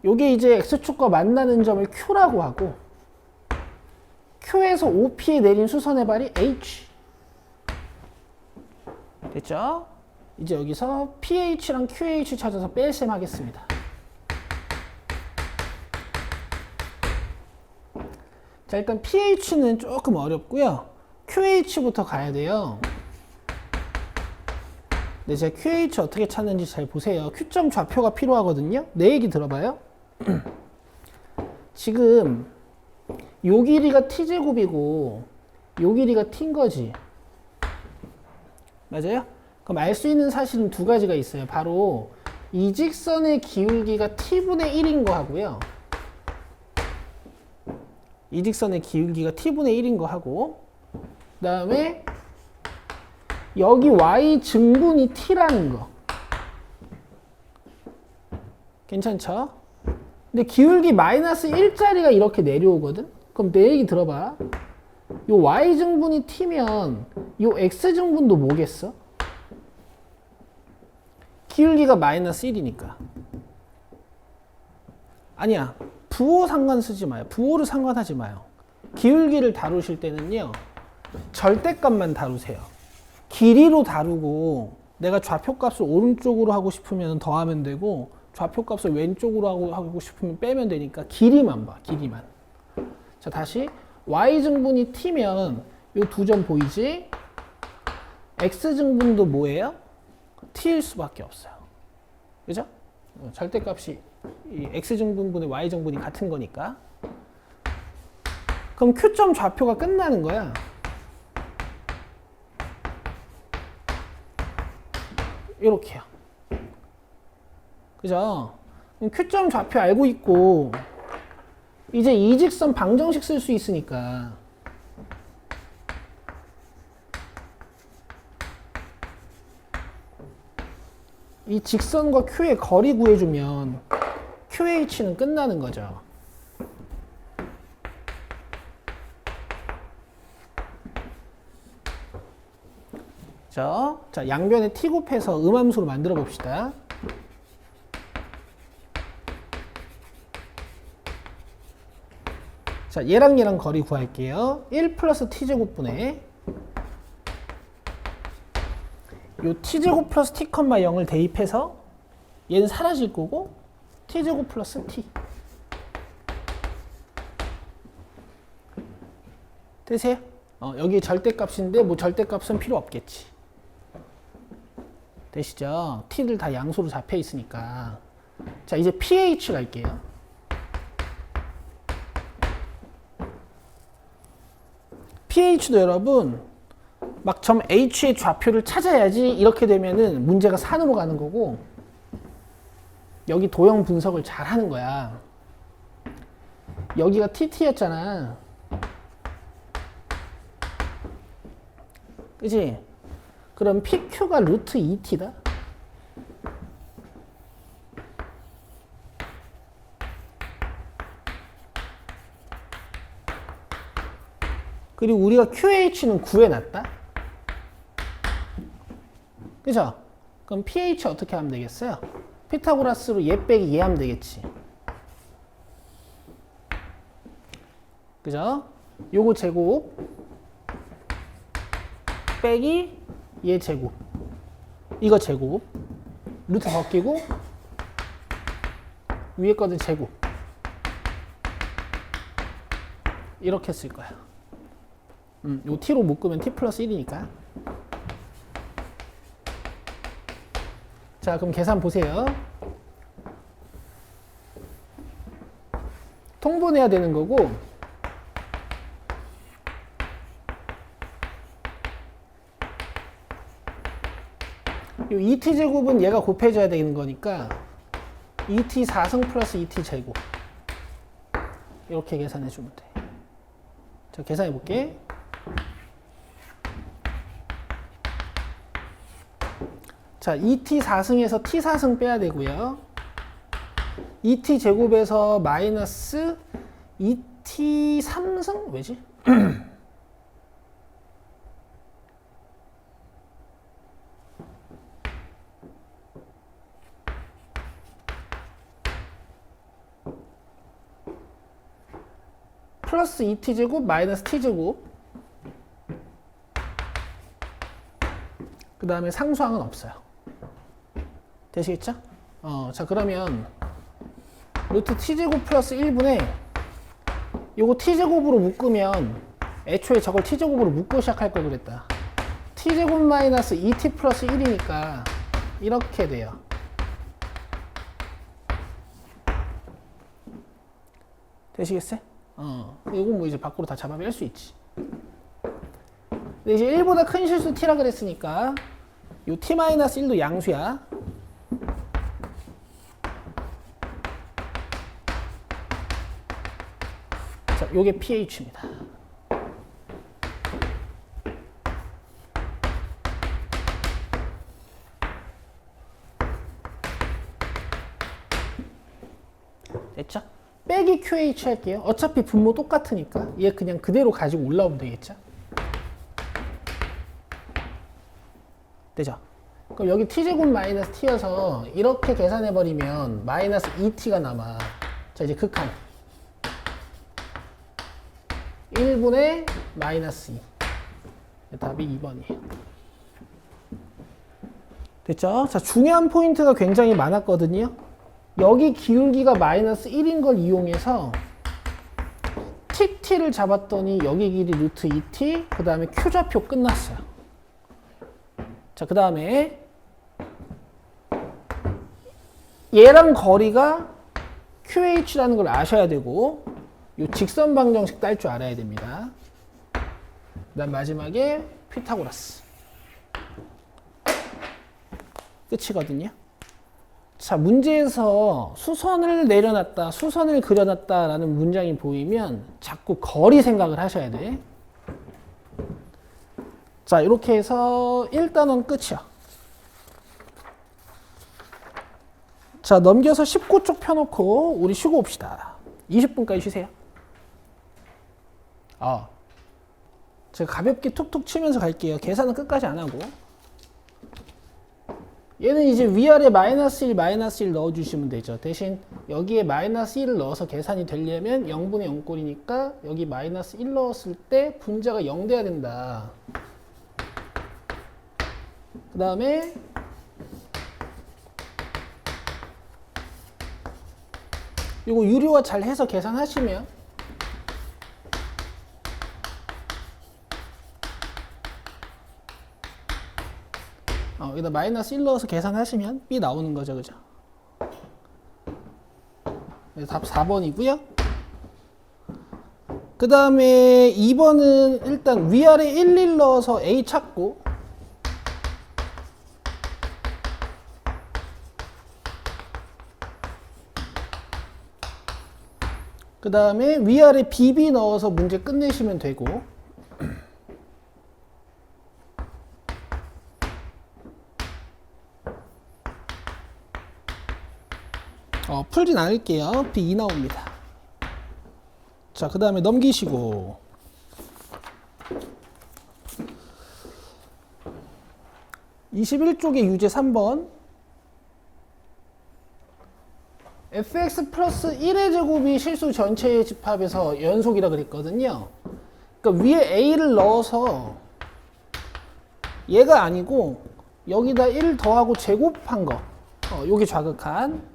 요게 이제 x축과 만나는 점을 q라고 하고, q에서 OP에 내린 수선의 발이 h. 됐죠? 이제 여기서 pH랑 qH 찾아서 뺄셈 하겠습니다. 자, 일단 pH는 조금 어렵고요. qH부터 가야 돼요. 근데 제가 QH 어떻게 찾는지 잘 보세요. Q점 좌표가 필요하거든요. 내 얘기 들어봐요. 지금 요 길이가 t제곱이고 요 길이가 t인 거지. 맞아요? 그럼 알 수 있는 사실은 두 가지가 있어요. 바로 이 직선의 기울기가 t분의 1인 거 하고요. 이 직선의 기울기가 t분의 1인 거 하고, 그 다음에 여기 y 증분이 t라는 거. 괜찮죠? 근데 기울기 마이너스 1짜리가 이렇게 내려오거든? 그럼 내 얘기 들어봐. 요 y 증분이 t면 요 x 증분도 뭐겠어? 기울기가 마이너스 1이니까. 아니야. 부호 상관 쓰지 마요. 부호를 상관하지 마요. 기울기를 다루실 때는요. 절대값만 다루세요. 길이로 다루고 내가 좌표값을 오른쪽으로 하고 싶으면 더하면 되고 좌표값을 왼쪽으로 하고 싶으면 빼면 되니까 길이만 봐. 길이만. 자, 다시 y증분이 t면 이 두 점 보이지? x증분도 뭐예요? t일 수밖에 없어요. 그죠? 절대값이 이 x증분분의 y증분이 같은 거니까. 그럼 Q점 좌표가 끝나는 거야. 이렇게요. 그죠? Q점 좌표 알고 있고 이제 이 직선 방정식 쓸 수 있으니까 이 직선과 Q의 거리 구해주면 QH는 끝나는 거죠. 자, 양변에 t 곱해서 음함수로 만들어 봅시다. 자, 얘랑 거리 구할게요. 1 플러스 t제곱분의 요 t제곱 플러스 t, 0을 대입해서 얘는 사라질 거고 t제곱 플러스 t 되세요? 여기 절대값인데 뭐 절대값은 필요 없겠지. 되시죠? t를 다 양수로 잡혀 있으니까. 자, 이제 pH 갈게요. pH도 여러분 막 점 H의 좌표를 찾아야지 이렇게 되면은 문제가 산으로 가는 거고 여기 도형 분석을 잘 하는 거야. 여기가 TT였잖아. 그치? 그럼 PQ가 루트 2T다. 그리고 우리가 QH는 구해놨다. 그죠? 그럼 pH 어떻게 하면 되겠어요? 피타고라스로 얘 빼기 얘 하면 되겠지. 그죠? 요거 제곱 빼기 얘 제곱, 이거 제곱, 루트 벗기고 위에 거는 제곱, 이렇게 쓸 거야. 요 t로 묶으면 t 플러스 1이니까. 자, 그럼 계산 보세요. 통분해야 되는 거고 요 2t제곱은 얘가 곱해줘야 되는 거니까 2t 4승 플러스 2t 제곱 이렇게 계산해 주면 돼. 자, 계산해 볼게. 자, 2t 4승에서 t 4승 빼야 되고요. 2t 제곱에서 마이너스 2t 3승? 왜지? 플러스 2t 제곱 마이너스 t 제곱. 그 다음에 상수항은 없어요. 되시겠죠? 자, 그러면 루트 t제곱 플러스 1분의 요거 t제곱으로 묶으면 애초에 저걸 t제곱으로 묶고 시작할 걸 그랬다. t제곱 마이너스 2t 플러스 1이니까 이렇게 돼요. 되시겠어요? 이건 뭐 이제 밖으로 다 잡아 뺄 수 있지. 근데 이제 1보다 큰 실수 t라 그랬으니까 요 t-1도 양수야. 자, 요게 pH입니다. 됐죠? 빼기 QH 할게요. 어차피 분모 똑같으니까 얘 그냥 그대로 가지고 올라오면 되겠죠? 되죠? 그럼 여기 t제곱 마이너스 t여서 이렇게 계산해버리면 마이너스 2t가 남아. 자, 이제 극한 1분의 마이너스 2. 답이 2번이에요. 됐죠? 자, 중요한 포인트가 굉장히 많았거든요. 여기 기울기가 마이너스 1인 걸 이용해서 TT를 잡았더니 여기 길이 루트 2T, 그 다음에 Q좌표 끝났어요. 자, 그 다음에 얘랑 거리가 QH라는 걸 아셔야 되고 이 직선 방정식 딸 줄 알아야 됩니다. 그 다음 마지막에 피타고라스. 끝이거든요. 자, 문제에서 수선을 내려놨다, 수선을 그려놨다 라는 문장이 보이면 자꾸 거리 생각을 하셔야 돼. 자, 이렇게 해서 1단원 끝이야. 자, 넘겨서 19쪽 펴놓고 우리 쉬고 옵시다. 20분까지 쉬세요. 제가 가볍게 툭툭 치면서 갈게요. 계산은 끝까지 안 하고. 얘는 이제 위아래 마이너스 1, 마이너스 1 넣어주시면 되죠. 대신 여기에 마이너스 1을 넣어서 계산이 되려면 0분의 0꼴이니까 여기 마이너스 1 넣었을 때 분자가 0 돼야 된다. 그 다음에 이거 유료화 잘 해서 계산하시면 여기다 마이너스 1 넣어서 계산하시면 B 나오는 거죠. 그죠? 답 4번이고요. 그 다음에 2번은 일단 위아래 1, 1 넣어서 A 찾고 그 다음에 위아래 BB 넣어서 문제 끝내시면 되고 풀진 않을게요. B2 나옵니다. 자, 그 다음에 넘기시고 21쪽에 유제 3번 fx 플러스 1의 제곱이 실수 전체의 집합에서 연속이라 그랬거든요. 그러니까 위에 a를 넣어서 얘가 아니고 여기다 1 더하고 제곱한 거 요게 좌극한.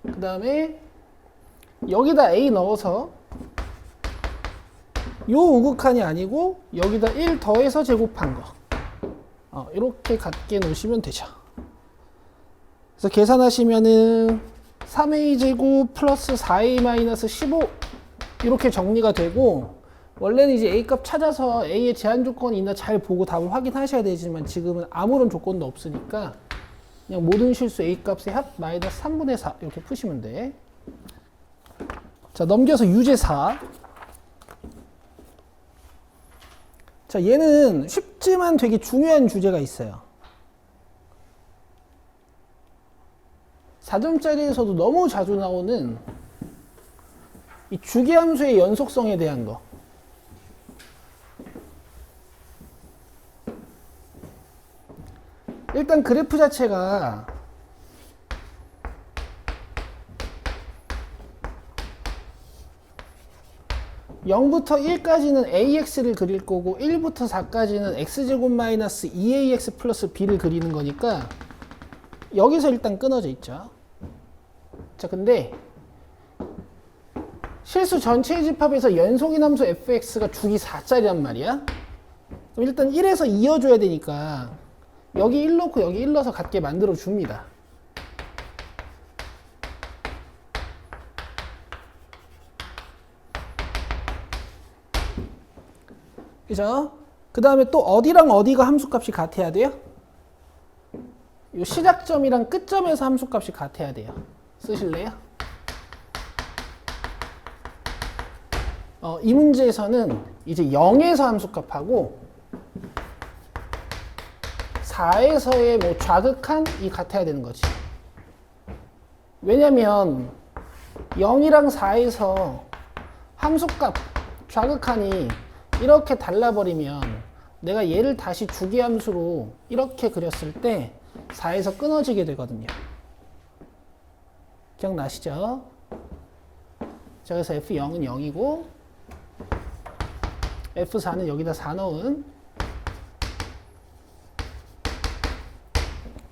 그 다음에 여기다 a 넣어서 요 우극한이 아니고 여기다 1 더해서 제곱한 거 이렇게 같게 놓으시면 되죠. 그래서 계산하시면은 3a 제곱 플러스 4a 마이너스 15 이렇게 정리가 되고, 원래는 이제 a 값 찾아서 a의 제한 조건이 있나 잘 보고 답을 확인하셔야 되지만 지금은 아무런 조건도 없으니까 그냥 모든 실수 a 값의 합 마이너스 3분의 4 이렇게 푸시면 돼. 자, 넘겨서 유제 4. 자, 얘는 쉽지만 되게 중요한 주제가 있어요. 4점짜리에서도 너무 자주 나오는 이 주기함수의 연속성에 대한 거. 일단 그래프 자체가 (0부터 1까지는 AX를 그릴 거고 1부터 4까지는 X제곱 마이너스 2AX 플러스 B를 그리는 거니까 여기서 일단 끊어져 있죠. 자, 근데 실수 전체의 집합에서 연속인 함수 fx가 주기 4짜리란 말이야. 그럼 일단 1에서 이어줘야 되니까 여기 1 넣고 여기 1 넣어서 같게 만들어 줍니다. 그죠? 그 다음에 또 어디랑 어디가 함수값이 같아야 돼요? 요 시작점이랑 끝점에서 함수값이 같아야 돼요. 쓰실래요? 이 문제에서는 이제 0에서 함수값하고 4에서의 뭐 좌극한이 같아야 되는 거지. 왜냐면 0이랑 4에서 함수값 좌극한이 이렇게 달라버리면 내가 얘를 다시 주기함수로 이렇게 그렸을 때 4에서 끊어지게 되거든요. 기억나시죠? 자, 그래서 F0은 0이고 F4는 여기다 4 넣은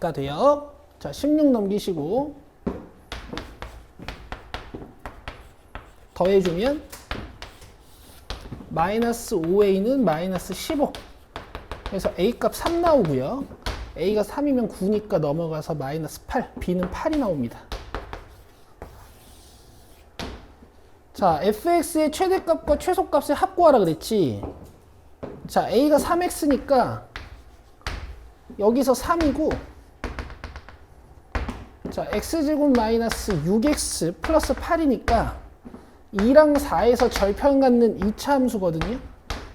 가 돼요. 자, 16 넘기시고 더해주면 마이너스 5a는 마이너스 15. 그래서 a 값 3 나오고요. a가 3이면 9니까 넘어가서 마이너스 8, b는 8이 나옵니다. 자, fx의 최대값과 최소값을 합구하라 그랬지. 자, a가 3x니까 여기서 3이고, 자, x제곱 마이너스 6x 플러스 8이니까 2랑 4에서 절편 갖는 2차 함수거든요.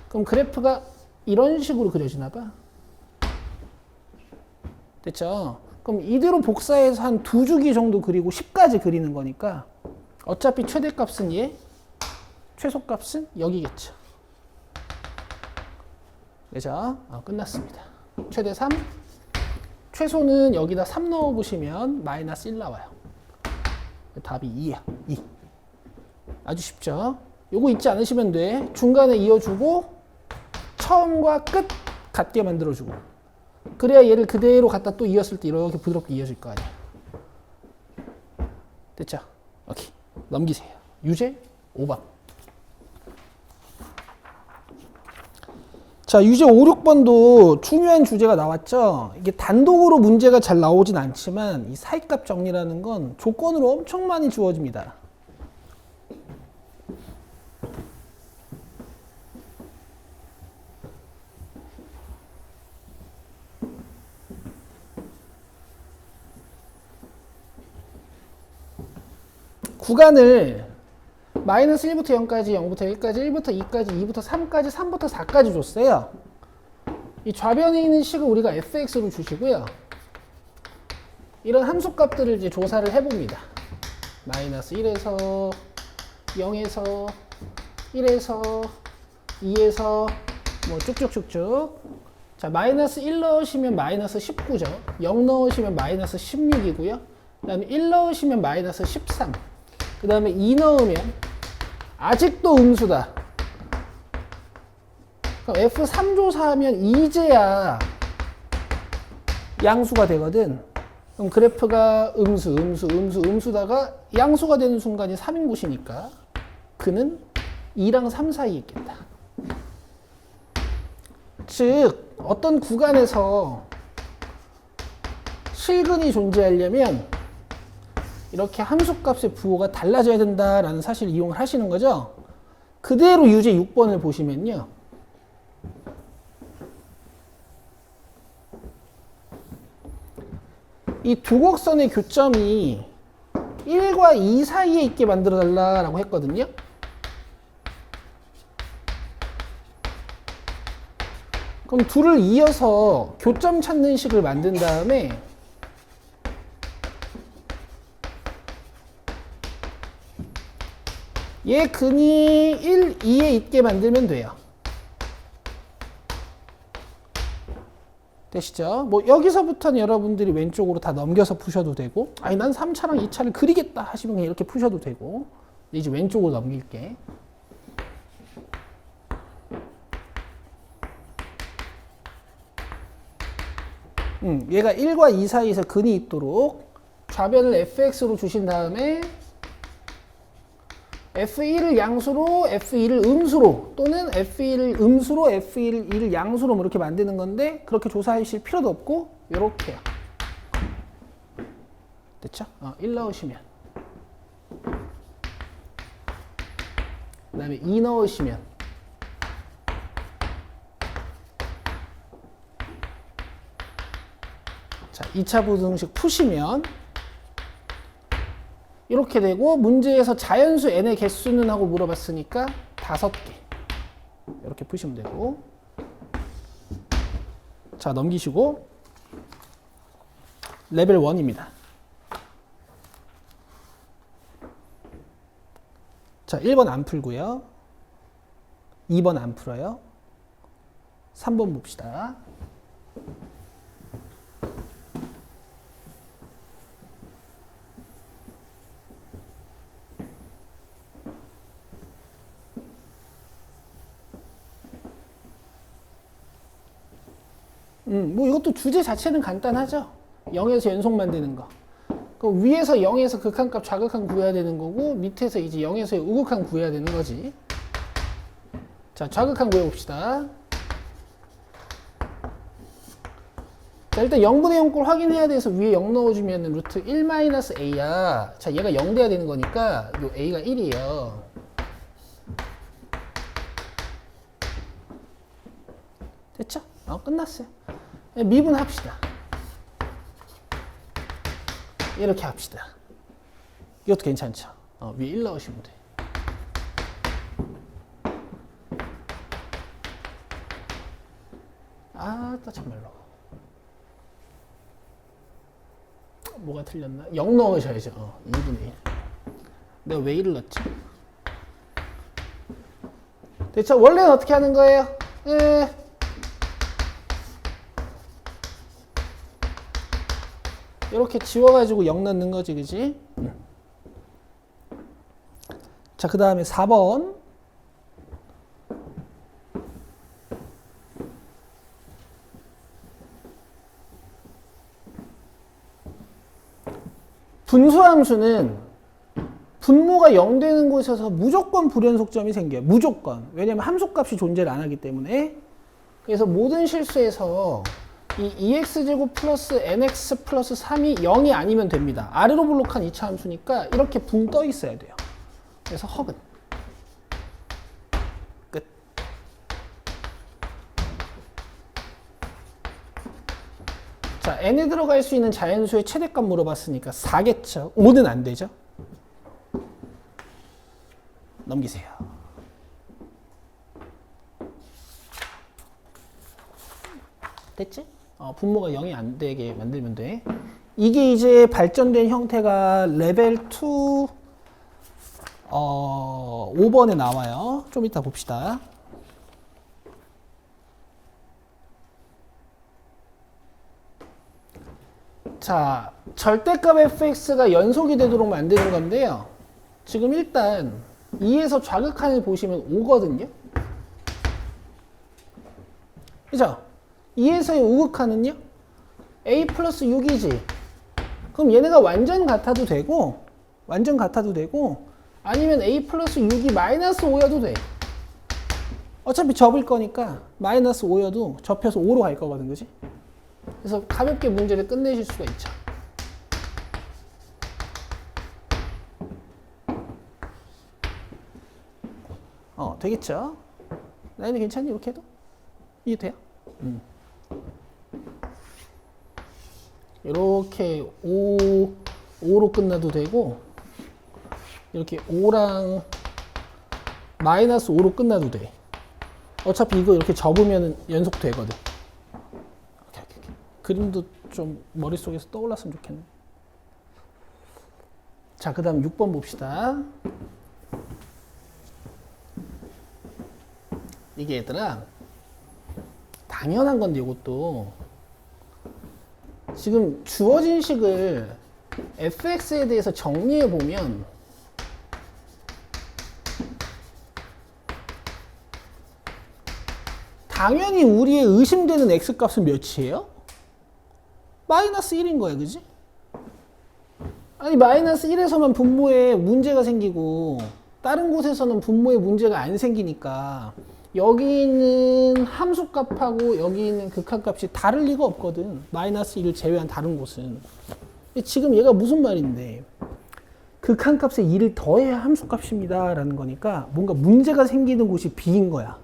그럼 그래프가 이런 식으로 그려지나 봐. 됐죠? 그럼 이대로 복사해서 한 2주기 정도 그리고 10까지 그리는 거니까 어차피 최대값은 얘, 최소값은 여기겠죠. 그죠? 끝났습니다. 최대 3, 최소는 여기다 3 넣어보시면 마이너스 1 나와요. 답이 2야. 2. 아주 쉽죠? 요거 잊지 않으시면 돼. 중간에 이어주고 처음과 끝 같게 만들어주고, 그래야 얘를 그대로 갖다 또 이었을 때 이렇게 부드럽게 이어질 거 아니야. 됐죠? 오케이. 넘기세요. 유제 5번. 자, 유제 5, 6번도 중요한 주제가 나왔죠. 이게 단독으로 문제가 잘 나오진 않지만 이 사이값 정리라는 건 조건으로 엄청 많이 주어집니다. 구간을 마이너스 1부터 0까지, 0부터 1까지, 1부터 2까지, 2부터 3까지, 3부터 4까지 줬어요. 이 좌변에 있는 식을 우리가 fx로 주시고요. 이런 함수값들을 이제 조사를 해봅니다. 마이너스 1에서 0에서 1에서 2에서 뭐 쭉쭉쭉쭉. 자, 마이너스 1 넣으시면 마이너스 19죠. 0 넣으시면 마이너스 16이고요. 그 다음에 1 넣으시면 마이너스 13. 그 다음에 2 넣으면 아직도 음수다. 그럼 F3 조사하면 이제야 양수가 되거든. 그럼 그래프가 음수다가 양수가 되는 순간이 3인 곳이니까 그는 2랑 3 사이에 있겠다. 즉 어떤 구간에서 실근이 존재하려면 이렇게 함수값의 부호가 달라져야 된다라는 사실을 이용을 하시는 거죠. 그대로 유제 6번을 보시면요. 이 두 곡선의 교점이 1과 2 사이에 있게 만들어 달라고 했거든요. 그럼 둘을 이어서 교점 찾는 식을 만든 다음에 얘 근이 1, 2에 있게 만들면 돼요. 되시죠? 뭐 여기서부터는 여러분들이 왼쪽으로 다 넘겨서 푸셔도 되고, 아니 난 3차랑 2차를 그리겠다 하시면 그냥 이렇게 푸셔도 되고, 이제 왼쪽으로 넘길게. 얘가 1과 2 사이에서 근이 있도록 좌변을 fx로 주신 다음에 f1을 양수로, f2를 음수로, 또는 f1을 음수로, f1을 양수로 뭐 이렇게 만드는 건데, 그렇게 조사하실 필요도 없고 이렇게요. 됐죠? 1 넣으시면, 그 다음에 2 넣으시면, 자, 2차 부등식 푸시면 이렇게 되고, 문제에서 자연수 n의 개수는 하고 물어봤으니까 5개 이렇게 푸시면 되고, 자 넘기시고 레벨 1입니다. 자 1번 안 풀고요, 2번 안 풀어요, 3번 봅시다. 뭐 이것도 주제 자체는 간단하죠. 0에서 연속 만드는 거. 그럼 위에서 0에서 극한값 좌극한 구해야 되는 거고, 밑에서 이제 0에서의 우극한 구해야 되는 거지. 자, 좌극한 구해봅시다. 자, 일단 0분의 0꼴 확인해야 돼서 위에 0 넣어주면 루트 1-a야. 자, 얘가 0 돼야 되는 거니까 요 a가 1이에요. 됐죠? 끝났어요. 미분합시다. 이렇게 합시다. 이것도 괜찮죠? 위에 1 넣으시면 돼. 또 참말로. 뭐가 틀렸나? 0 넣으셔야죠. 2분의 1. 내가 왜 1을 넣었지? 됐죠? 원래는 어떻게 하는 거예요? 이렇게 지워가지고 0 넣는 거지, 그지? 자, 그 다음에 4번. 분수함수는 분모가 0 되는 곳에서 무조건 불연속점이 생겨요. 무조건. 왜냐면 함수값이 존재를 안 하기 때문에. 그래서 모든 실수에서 이 2x제곱 플러스 nx 플러스 3이 0이 아니면 됩니다. 아래로 블록한 2차 함수니까 이렇게 붕 떠 있어야 돼요. 그래서 허근. 끝. 자, n에 들어갈 수 있는 자연수의 최대값 물어봤으니까 4겠죠. 5는 안 되죠. 넘기세요. 됐지? 분모가 0이 안 되게 만들면 돼. 이게 이제 발전된 형태가 레벨 2 5번에 나와요. 좀 이따 봅시다. 자, 절대값 fx가 연속이 되도록 만드는 건데요. 지금 일단 2에서 좌극한을 보시면 5거든요. 그죠? 2에서의 우극한은요? a 플러스 6이지. 그럼 얘네가 완전 같아도 되고, 아니면 a 플러스 6이 마이너스 5여도 돼. 어차피 접을 거니까 마이너스 5여도 접혀서 5로 갈 거거든, 그지? 그래서 가볍게 문제를 끝내실 수가 있죠. 되겠죠? 나인이 괜찮니? 이렇게 해도? 이해 돼요? 이렇게 5로 끝나도 되고, 이렇게 5랑 마이너스 5로 끝나도 돼. 어차피 이거 이렇게 접으면 연속 되거든. 오케이. 그림도 좀 머릿속에서 떠올랐으면 좋겠네. 자, 그 다음 6번 봅시다. 이게 얘들아, 당연한 건데 이것도 지금 주어진 식을 fx에 대해서 정리해 보면 당연히 우리의 의심되는 x값은 몇이에요? 마이너스 1인 거야, 그지? 아니 마이너스 1에서만 분모에 문제가 생기고 다른 곳에서는 분모에 문제가 안 생기니까 여기 있는 함수값하고 여기 있는 극한값이 다를 리가 없거든. 마이너스 1을 제외한 다른 곳은. 지금 얘가 무슨 말인데 극한값에 2를 더해야 함수값입니다 라는 거니까 뭔가 문제가 생기는 곳이 B인 거야.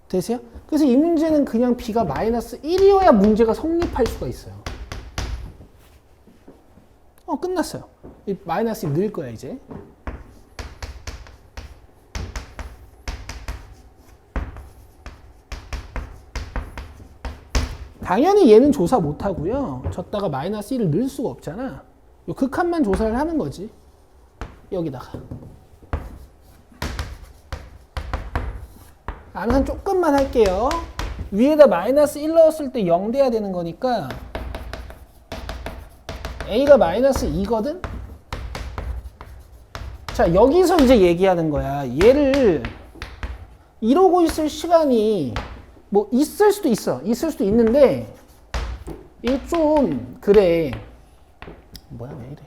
되세요? 그래서 이 문제는 그냥 B가 마이너스 1이어야 문제가 성립할 수가 있어요. 끝났어요. 이 마이너스 1 늘 거야 이제. 당연히 얘는 조사 못하고요. 졌다가 마이너스 1을 넣을 수가 없잖아. 요 극한만 조사를 하는 거지. 여기다가. 암산 조금만 할게요. 위에다 마이너스 1 넣었을 때 0 돼야 되는 거니까 A가 마이너스 2거든? 자, 여기서 이제 얘기하는 거야. 얘를 이러고 있을 시간이 뭐 있을 수도 있어. 있을 수도 있는데 이게 좀 그래. 뭐야, 왜 이래.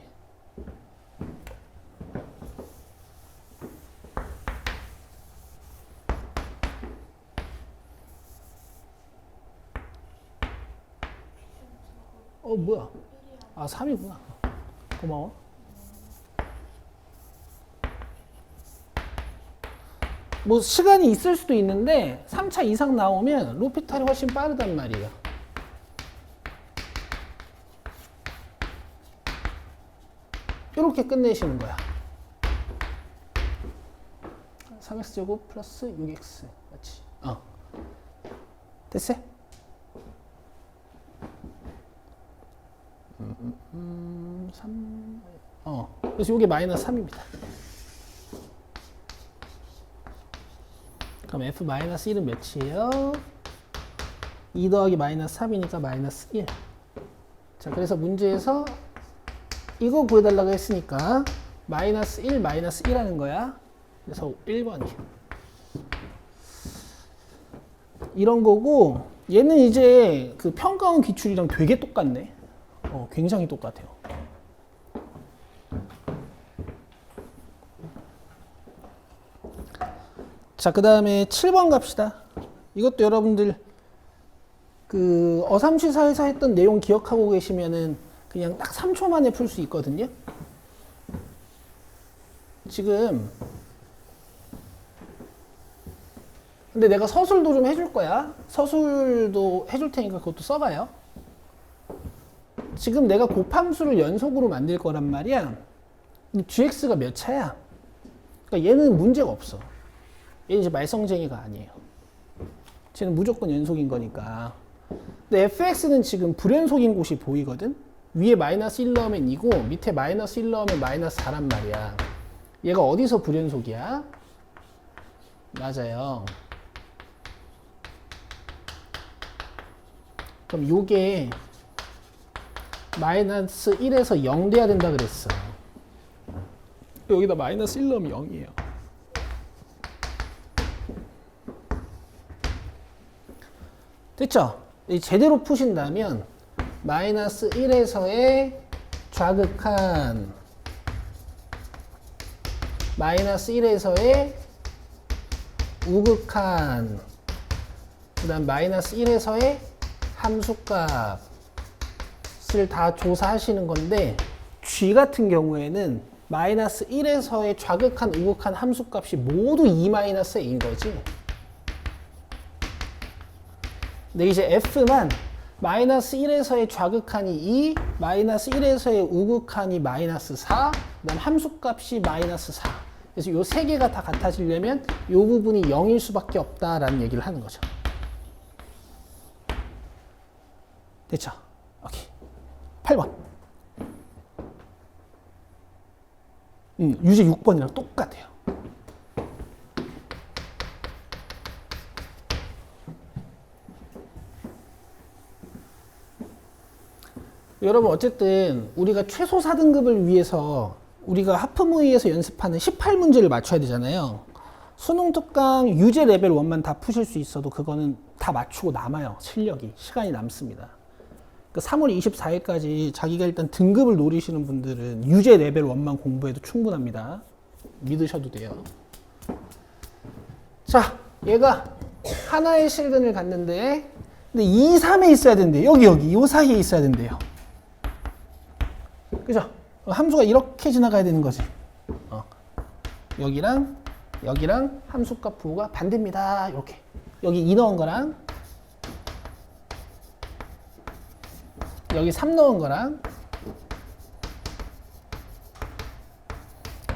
뭐야. 아, 3이구나. 고마워. 뭐 시간이 있을 수도 있는데 3차 이상 나오면 로피탈이 훨씬 빠르단 말이에요. 이렇게 끝내시는 거야. 3x제곱 플러스 6x. 맞지? 됐어요? 3. 그래서 이게 마이너스 3입니다. 그럼 f 마이너스 1은 몇이에요? 2 더하기 마이너스 3이니까 마이너스 1. 자, 그래서 문제에서 이거 구해달라고 했으니까 마이너스 1, 마이너스 1 하는 거야. 그래서 1번이야. 이런 거고, 얘는 이제 그 평가원 기출이랑 되게 똑같네. 굉장히 똑같아요. 자, 그 다음에 7번 갑시다. 이것도 여러분들 그 어삼시사에서 했던 내용 기억하고 계시면은 그냥 딱 3초 만에 풀 수 있거든요. 지금 근데 내가 서술도 좀 해줄 거야. 서술도 해줄 테니까 그것도 써봐요. 지금 내가 곱함수를 연속으로 만들 거란 말이야. gx가 몇 차야? 그러니까 얘는 문제가 없어. 얘는 이제 말썽쟁이가 아니에요. 쟤는 무조건 연속인 거니까. 근데 fx는 지금 불연속인 곳이 보이거든? 위에 마이너스 1 넣으면 2고 밑에 마이너스 1 넣으면 마이너스 4란 말이야. 얘가 어디서 불연속이야? 맞아요. 그럼 요게 마이너스 1에서 0 돼야 된다 그랬어. 여기다 마이너스 1 넣으면 0이에요. 됐죠? 제대로 푸신다면 마이너스 1에서의 좌극한 마이너스 1에서의 우극한 그 다음 마이너스 1에서의 함수값을 다 조사하시는 건데 G 같은 경우에는 마이너스 1에서의 좌극한 우극한 함수값이 모두 2-a인 거지. 근데 이제 F만 마이너스 1에서의 좌극한이 2, 마이너스 1에서의 우극한이 마이너스 4, 그 다음 함수값이 마이너스 4. 그래서 요 세 개가 다 같아지려면 요 부분이 0일 수밖에 없다라는 얘기를 하는 거죠. 됐죠? 오케이. 8번. 유제 6번이랑 똑같아요. 여러분 어쨌든 우리가 최소 4등급을 위해서 우리가 하프모의에서 연습하는 18문제를 맞춰야 되잖아요. 수능 특강 유제 레벨 1만 다 푸실 수 있어도 그거는 다 맞추고 남아요. 실력이. 시간이 남습니다. 그 3월 24일까지 자기가 일단 등급을 노리시는 분들은 유제 레벨 1만 공부해도 충분합니다. 믿으셔도 돼요. 자, 얘가 하나의 실근을 갔는데 근데 2, 3에 있어야 된대요. 여기 요 사이에 있어야 된대요. 그죠? 함수가 이렇게 지나가야 되는 거지. 여기랑 함수값 부호가 반대입니다. 이렇게. 여기 2 넣은 거랑 여기 3 넣은 거랑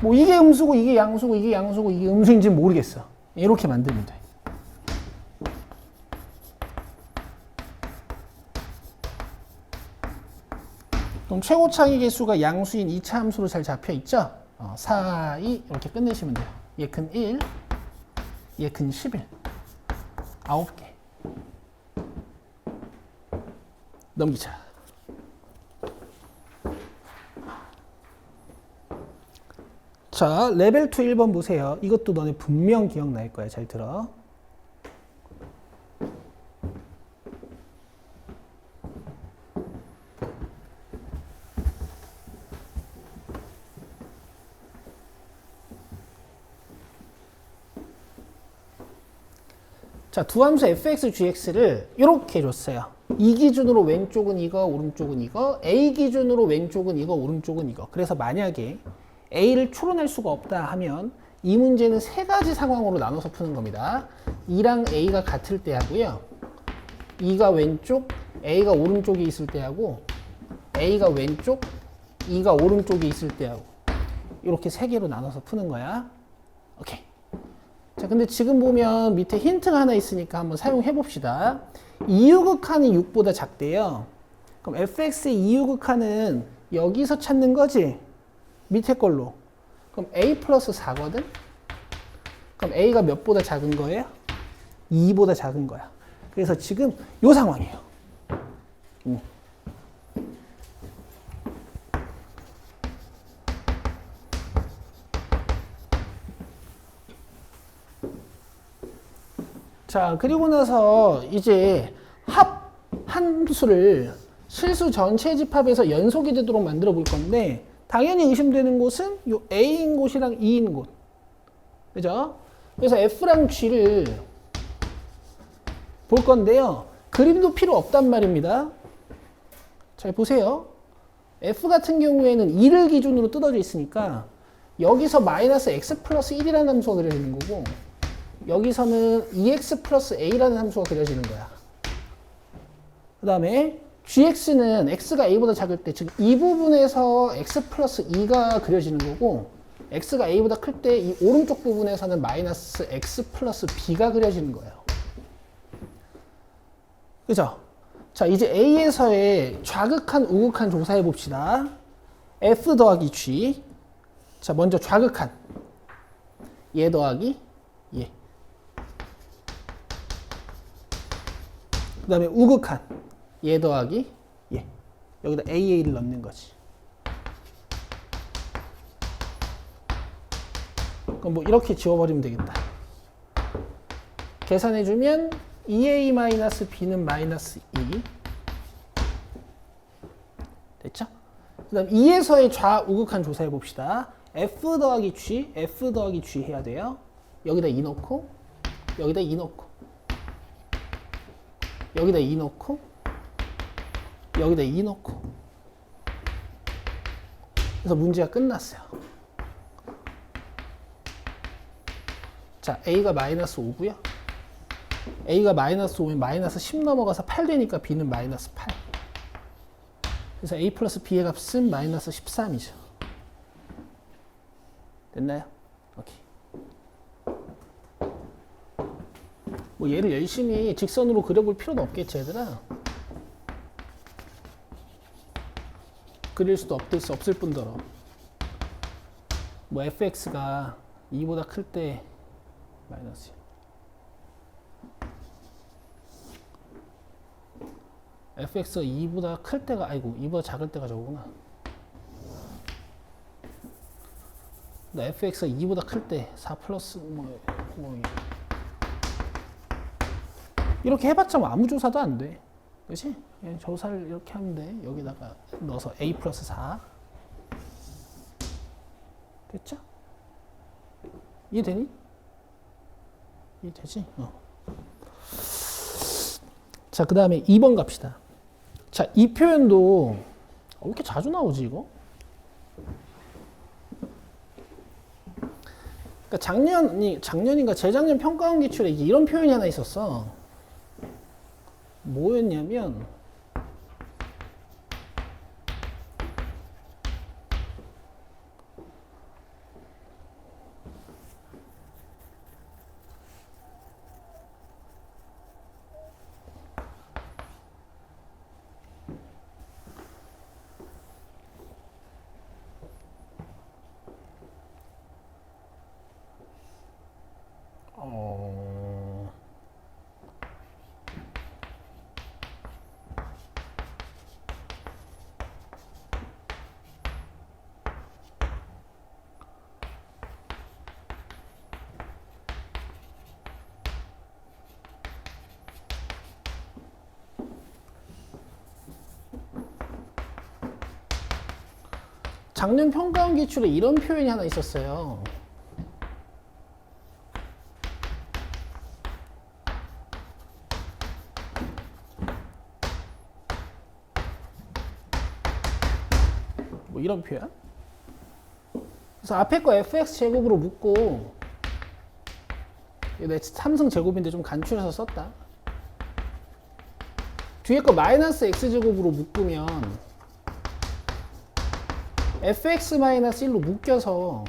뭐 이게 음수고 이게 양수고 이게 양수고 이게 음수인지 모르겠어. 이렇게 만들면 돼. 그럼 최고차의 개수가 양수인 2차 함수로 잘 잡혀 있죠? 4, 2 이렇게 끝내시면 돼요. 얘 근 1, 얘 근 11. 9개. 넘기자. 자, 레벨 2 1번 보세요. 이것도 너네 분명 기억날 거야. 잘 들어. 자, 두 함수 fx, gx를 이렇게 줬어요. 이 기준으로 왼쪽은 이거, 오른쪽은 이거. A 기준으로 왼쪽은 이거, 오른쪽은 이거. 그래서 만약에 A를 추론할 수가 없다 하면 이 문제는 세 가지 상황으로 나눠서 푸는 겁니다. 2랑 A가 같을 때 하고요. 2가 왼쪽, A가 오른쪽에 있을 때 하고 A가 왼쪽, 2가 오른쪽에 있을 때 하고 이렇게 세 개로 나눠서 푸는 거야. 오케이. 자, 근데 지금 보면 밑에 힌트가 하나 있으니까 한번 사용해 봅시다. 이유극한이 6보다 작대요. 그럼 fx의 이유극한은 여기서 찾는 거지? 밑에 걸로. 그럼 a 플러스 4거든? 그럼 a가 몇보다 작은 거예요? 2보다 작은 거야. 그래서 지금 요 상황이에요. 자, 그리고 나서 이제 합 함수를 실수 전체 집합에서 연속이 되도록 만들어 볼 건데 당연히 의심되는 곳은 요 A인 곳이랑 E인 곳. 그죠? 그래서 F랑 G를 볼 건데요. 그림도 필요 없단 말입니다. 잘 보세요. F 같은 경우에는 2를 기준으로 뜯어져 있으니까 여기서 마이너스 x 플러스 1이라는 함수가 그려지는 거고 여기서는 2x 플러스 a라는 함수가 그려지는 거야. 그 다음에 gx는 x가 a보다 작을 때, 즉 이 부분에서 x 플러스 2가 그려지는 거고 x가 a보다 클 때 이 오른쪽 부분에서는 마이너스 x 플러스 b가 그려지는 거예요. 그죠? 자, 이제 a에서의 좌극한, 우극한 조사해 봅시다. f 더하기 g. 자, 먼저 좌극한. 얘 더하기 얘. 그 다음에 우극한 얘 더하기 얘. 여기다 AA를 넣는 거지. 그럼 뭐 이렇게 지워버리면 되겠다. 계산해주면 2A-B는 마이너스 2. 됐죠? 그 다음 2에서의 좌우극한 조사해 봅시다. F 더하기 G, F 더하기 G 해야 돼요. 여기다 2 넣고 여기다 2 넣고 여기다 2 넣고 여기다 2 넣고 그래서 문제가 끝났어요. 자, A가 마이너스 5고요. A가 마이너스 5면 마이너스 10 넘어가서 8 되니까 B는 마이너스 8. 그래서 A 플러스 B의 값은 마이너스 13이죠. 됐나요? 오케이. 뭐 얘를 열심히 직선으로 그려볼 필요는 없겠지, 얘들아. 그릴 수도 없을 뿐더러 뭐 fx가 2보다 클 때 마이너스야. fx가 2보다 클 때가 아이고 2보다 작을 때가 저거구나. 나 fx가 2보다 클 때 4 플러스 뭐 이렇게 해봤자 뭐 아무 조사도 안 돼. 그치? 그냥 조사를 이렇게 하면 돼. 여기다가 넣어서 a 플러스 4. 됐죠? 이해되니? 이해되지? 자, 그 다음에 2번 갑시다. 자, 이 표현도 왜 이렇게 자주 나오지, 이거? 그러니까 작년인가 재작년 평가원 기출에 이런 표현이 하나 있었어. 뭐였냐면 작년 평가원 기출에 이런 표현이 하나 있었어요. 뭐 이런 표현. 그래서 앞에 거 fx 제곱으로 묶고, 이거 내 3승 제곱인데 좀 간추려서 썼다. 뒤에 거 마이너스 x 제곱으로 묶으면 fx 마이너스 1로 묶여서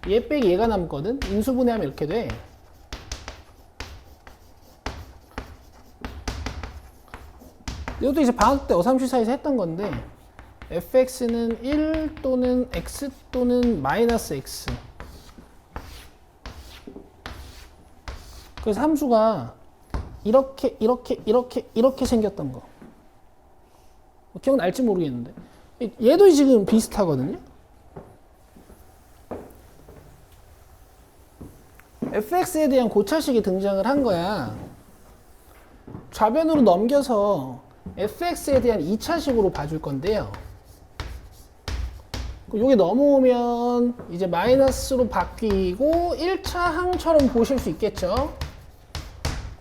얘 빼기 얘가 남거든. 인수분해하면 이렇게 돼. 이것도 이제 방학 때 어삼시사에서 했던 건데, fx는 1 또는 x 또는 마이너스 x. 그래서 함수가 이렇게 생겼던 거. 기억날지 모르겠는데. 얘도 지금 비슷하거든요. fx에 대한 고차식이 등장을 한 거야. 좌변으로 넘겨서 fx에 대한 2차식으로 봐줄 건데요. 여기 넘어오면 이제 마이너스로 바뀌고 1차 항처럼 보실 수 있겠죠.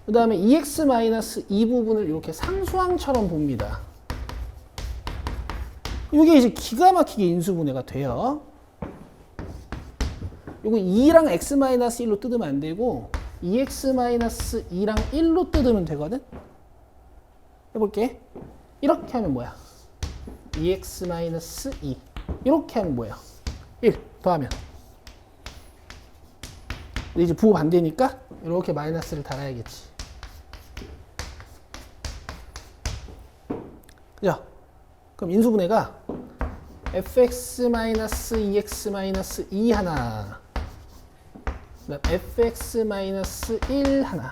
그 다음에 2x-2 부분을 이렇게 상수항처럼 봅니다. 이게 이제 기가 막히게 인수분해가 돼요. 이거 2랑 x-1로 뜯으면 안 되고 2x-2랑 1로 뜯으면 되거든. 해볼게. 이렇게 하면 뭐야? 2x-2 이렇게 하면 뭐야? 1 더하면. 근데 이제 부호 반대니까 이렇게 마이너스를 달아야겠지. 그죠? 그럼 인수분해가 fx-2x-2 하나, 그다음 fx-1 하나.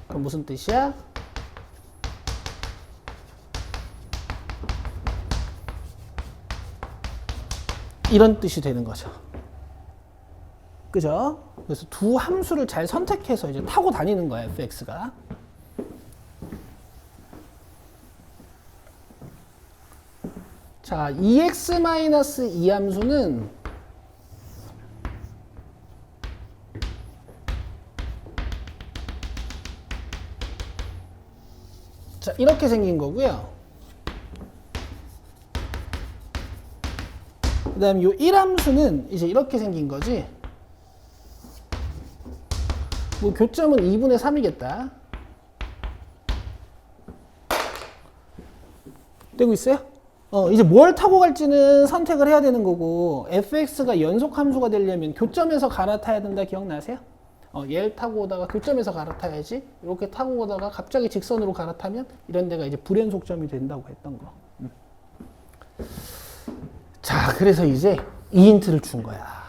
그럼 무슨 뜻이야? 이런 뜻이 되는 거죠. 그죠? 그래서 두 함수를 잘 선택해서 이제 타고 다니는 거야, fx가. 자, 2x-2 함수는 자, 이렇게 생긴 거고요. 그 다음에 요 1함수는 이제 이렇게 생긴 거지. 뭐 교점은 2분의 3이겠다. 되고 있어요? 이제 뭘 타고 갈지는 선택을 해야 되는 거고, fx가 연속 함수가 되려면 교점에서 갈아타야 된다. 기억나세요? 얘를 타고 오다가 교점에서 갈아타야지. 이렇게 타고 오다가 갑자기 직선으로 갈아타면 이런 데가 이제 불연속점이 된다고 했던 거. 자, 그래서 이제 이 힌트를 준 거야.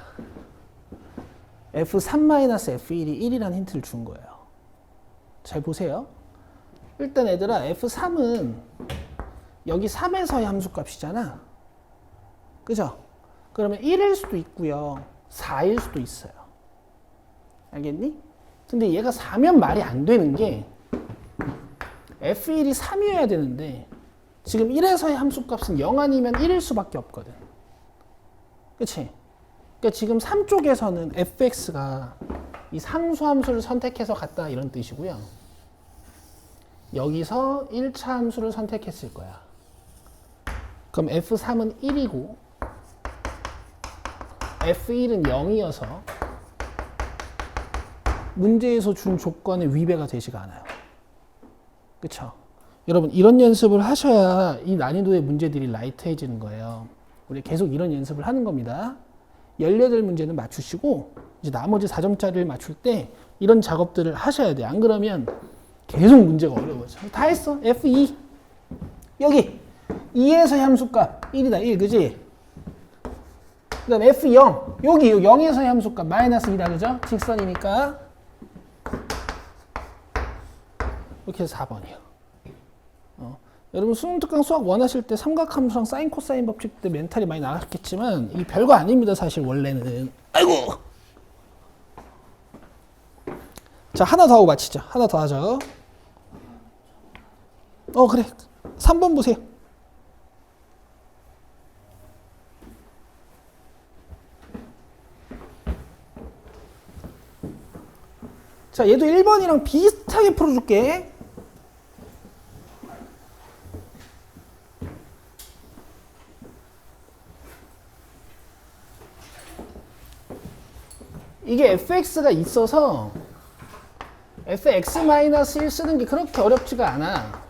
f3-f1이 1이라는 힌트를 준 거예요. 잘 보세요. 일단 얘들아, f3은 여기 3에서의 함수값이잖아. 그죠? 그러면 1일 수도 있고요. 4일 수도 있어요. 알겠니? 근데 얘가 4면 말이 안 되는 게 f1이 3이어야 되는데 지금 1에서의 함수값은 0 아니면 1일 수밖에 없거든. 그치? 그러니까 지금 3쪽에서는 fx가 이 상수함수를 선택해서 갔다 이런 뜻이고요. 여기서 1차 함수를 선택했을 거야. 그럼 f3은 1이고 f1은 0이어서 문제에서 준 조건에 위배가 되지가 않아요. 그쵸? 여러분, 이런 연습을 하셔야 이 난이도의 문제들이 라이트해지는 거예요. 우리 계속 이런 연습을 하는 겁니다. 18문제는 맞추시고 이제 나머지 4점짜리를 맞출 때 이런 작업들을 하셔야 돼요. 안 그러면 계속 문제가 어려워져. 다 했어. F2 여기 2에서의 함수값 1이다. 1 그지? 그 다음 F0 여기 0에서의 함수값 마이너스 2다. 그죠? 직선이니까 이렇게 해서 4번이요. 여러분 수능 특강 수학 원하실 때 삼각함수랑 사인 코사인 법칙 때 멘탈이 많이 나갔겠지만 이 별거 아닙니다. 사실 원래는. 아이고. 자, 하나 더 하고 마치죠. 하나 더 하죠. 그래. 3번 보세요. 자, 얘도 1번이랑 비슷하게 풀어줄게. 이게 fx가 있어서 fx-1 쓰는 게 그렇게 어렵지가 않아.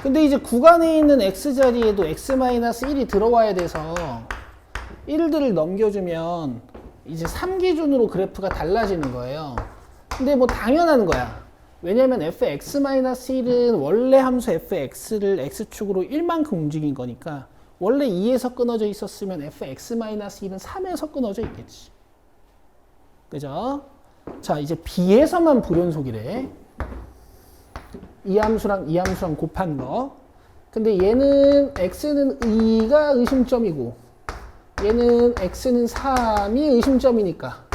근데 이제 구간에 있는 x자리에도 x-1이 들어와야 돼서 1들을 넘겨주면 이제 3기준으로 그래프가 달라지는 거예요. 근데 뭐 당연한 거야. 왜냐면 fx-1은 원래 함수 fx를 x축으로 1만큼 움직인 거니까 원래 2에서 끊어져 있었으면 fx-1은 3에서 끊어져 있겠지. 그죠? 자, 이제 b에서만 불연속이래. 이 함수랑 이 함수랑 곱한 거. 근데 얘는 x는 2가 의심점이고 얘는 x는 3이 의심점이니까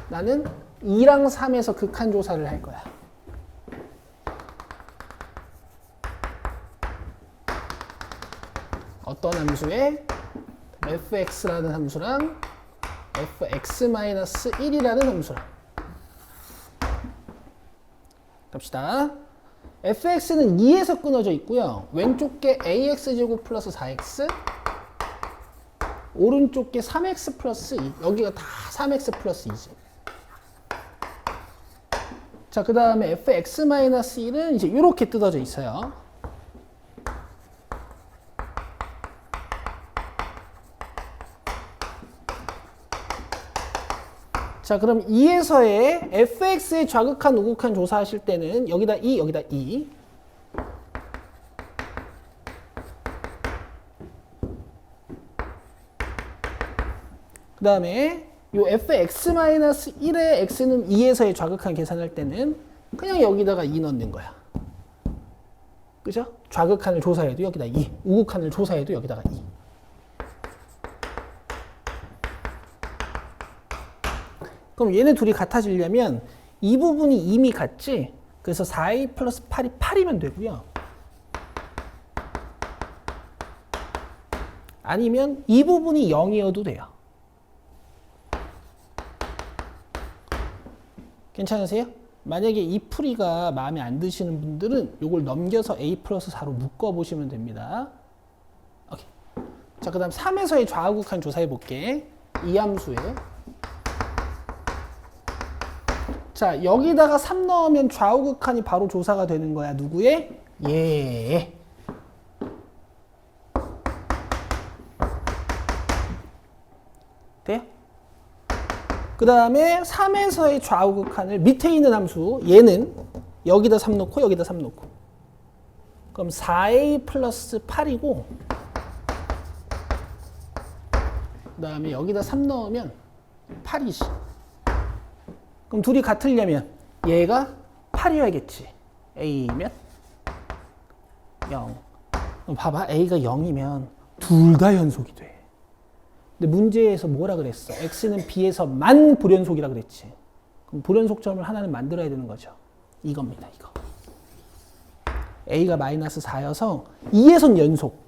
나는 2랑 3에서 극한 조사를 할 거야. 어떤 함수에 fx라는 함수랑 fx-1이라는 함수랑 갑시다. fx는 2에서 끊어져 있고요. 왼쪽 게 ax제곱 플러스 4x, 오른쪽 게 3x 플러스 2. 여기가 다 3x 플러스 2지. 자, 그 다음에 fx-1은 이제 이렇게 뜯어져 있어요. 자, 그럼 2에서의 fx의 좌극한 우극한 조사하실 때는 여기다 2, 여기다 2. 그 다음에 요 fx-1의 x는 2에서의 좌극한 계산할 때는 그냥 여기다가 2 넣는 거야. 그죠? 좌극한을 조사해도 여기다 2, 우극한을 조사해도 여기다가 2. 그럼 얘네 둘이 같아지려면 이 부분이 이미 같지? 그래서 4a 플러스 8이 8이면 되고요. 아니면 이 부분이 0이어도 돼요. 괜찮으세요? 만약에 이 풀이가 마음에 안 드시는 분들은 이걸 넘겨서 a 플러스 4로 묶어보시면 됩니다. 오케이. 자, 그 다음 3에서의 좌우극한 조사해 볼게. 이 함수에. 자, 여기다가 3 넣으면 좌우극한이 바로 조사가 되는 거야. 누구의? 얘. 돼요? 그 다음에 3에서의 좌우극한을 밑에 있는 함수 얘는 여기다 3 넣고 여기다 3 넣고 그럼 4a 플러스 8이고 그 다음에 여기다 3 넣으면 8이지. 그럼 둘이 같으려면 얘가 8이어야겠지. a면 0. 그럼 봐봐. a가 0이면 둘 다 연속이 돼. 근데 문제에서 뭐라 그랬어? x는 b에서만 불연속이라 그랬지. 그럼 불연속점을 하나는 만들어야 되는 거죠. 이겁니다. 이거. a가 마이너스 4여서 2에선 연속.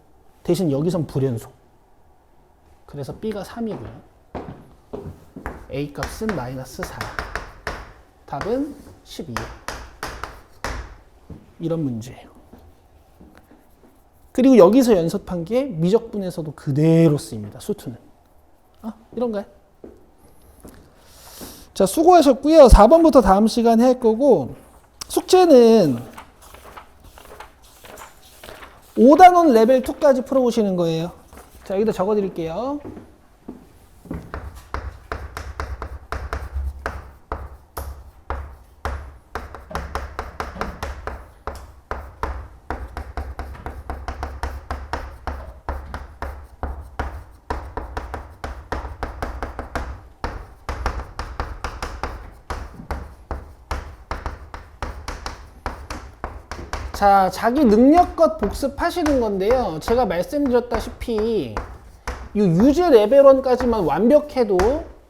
대신 여기선 불연속. 그래서 b가 3이고요. a 값은 마이너스 4. 답은 12. 이런 문제예요. 그리고 여기서 연습한 게 미적분에서도 그대로 쓰입니다. 수투는. 이런가요? 자, 수고하셨고요. 4번부터 다음 시간에 할 거고 숙제는 5단원 레벨 2까지 풀어보시는 거예요. 자, 여기다 적어드릴게요. 자, 자기 능력껏 복습하시는 건데요. 제가 말씀드렸다시피 이 유제 레벨 1까지만 완벽해도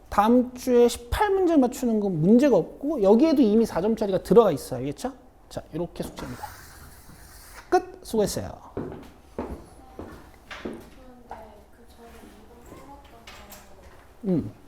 다음 주에 18문제 맞추는 건 문제가 없고 여기에도 이미 4점짜리가 들어가 있어요. 알겠죠? 자, 이렇게 숙제입니다. 끝! 수고했어요. 음.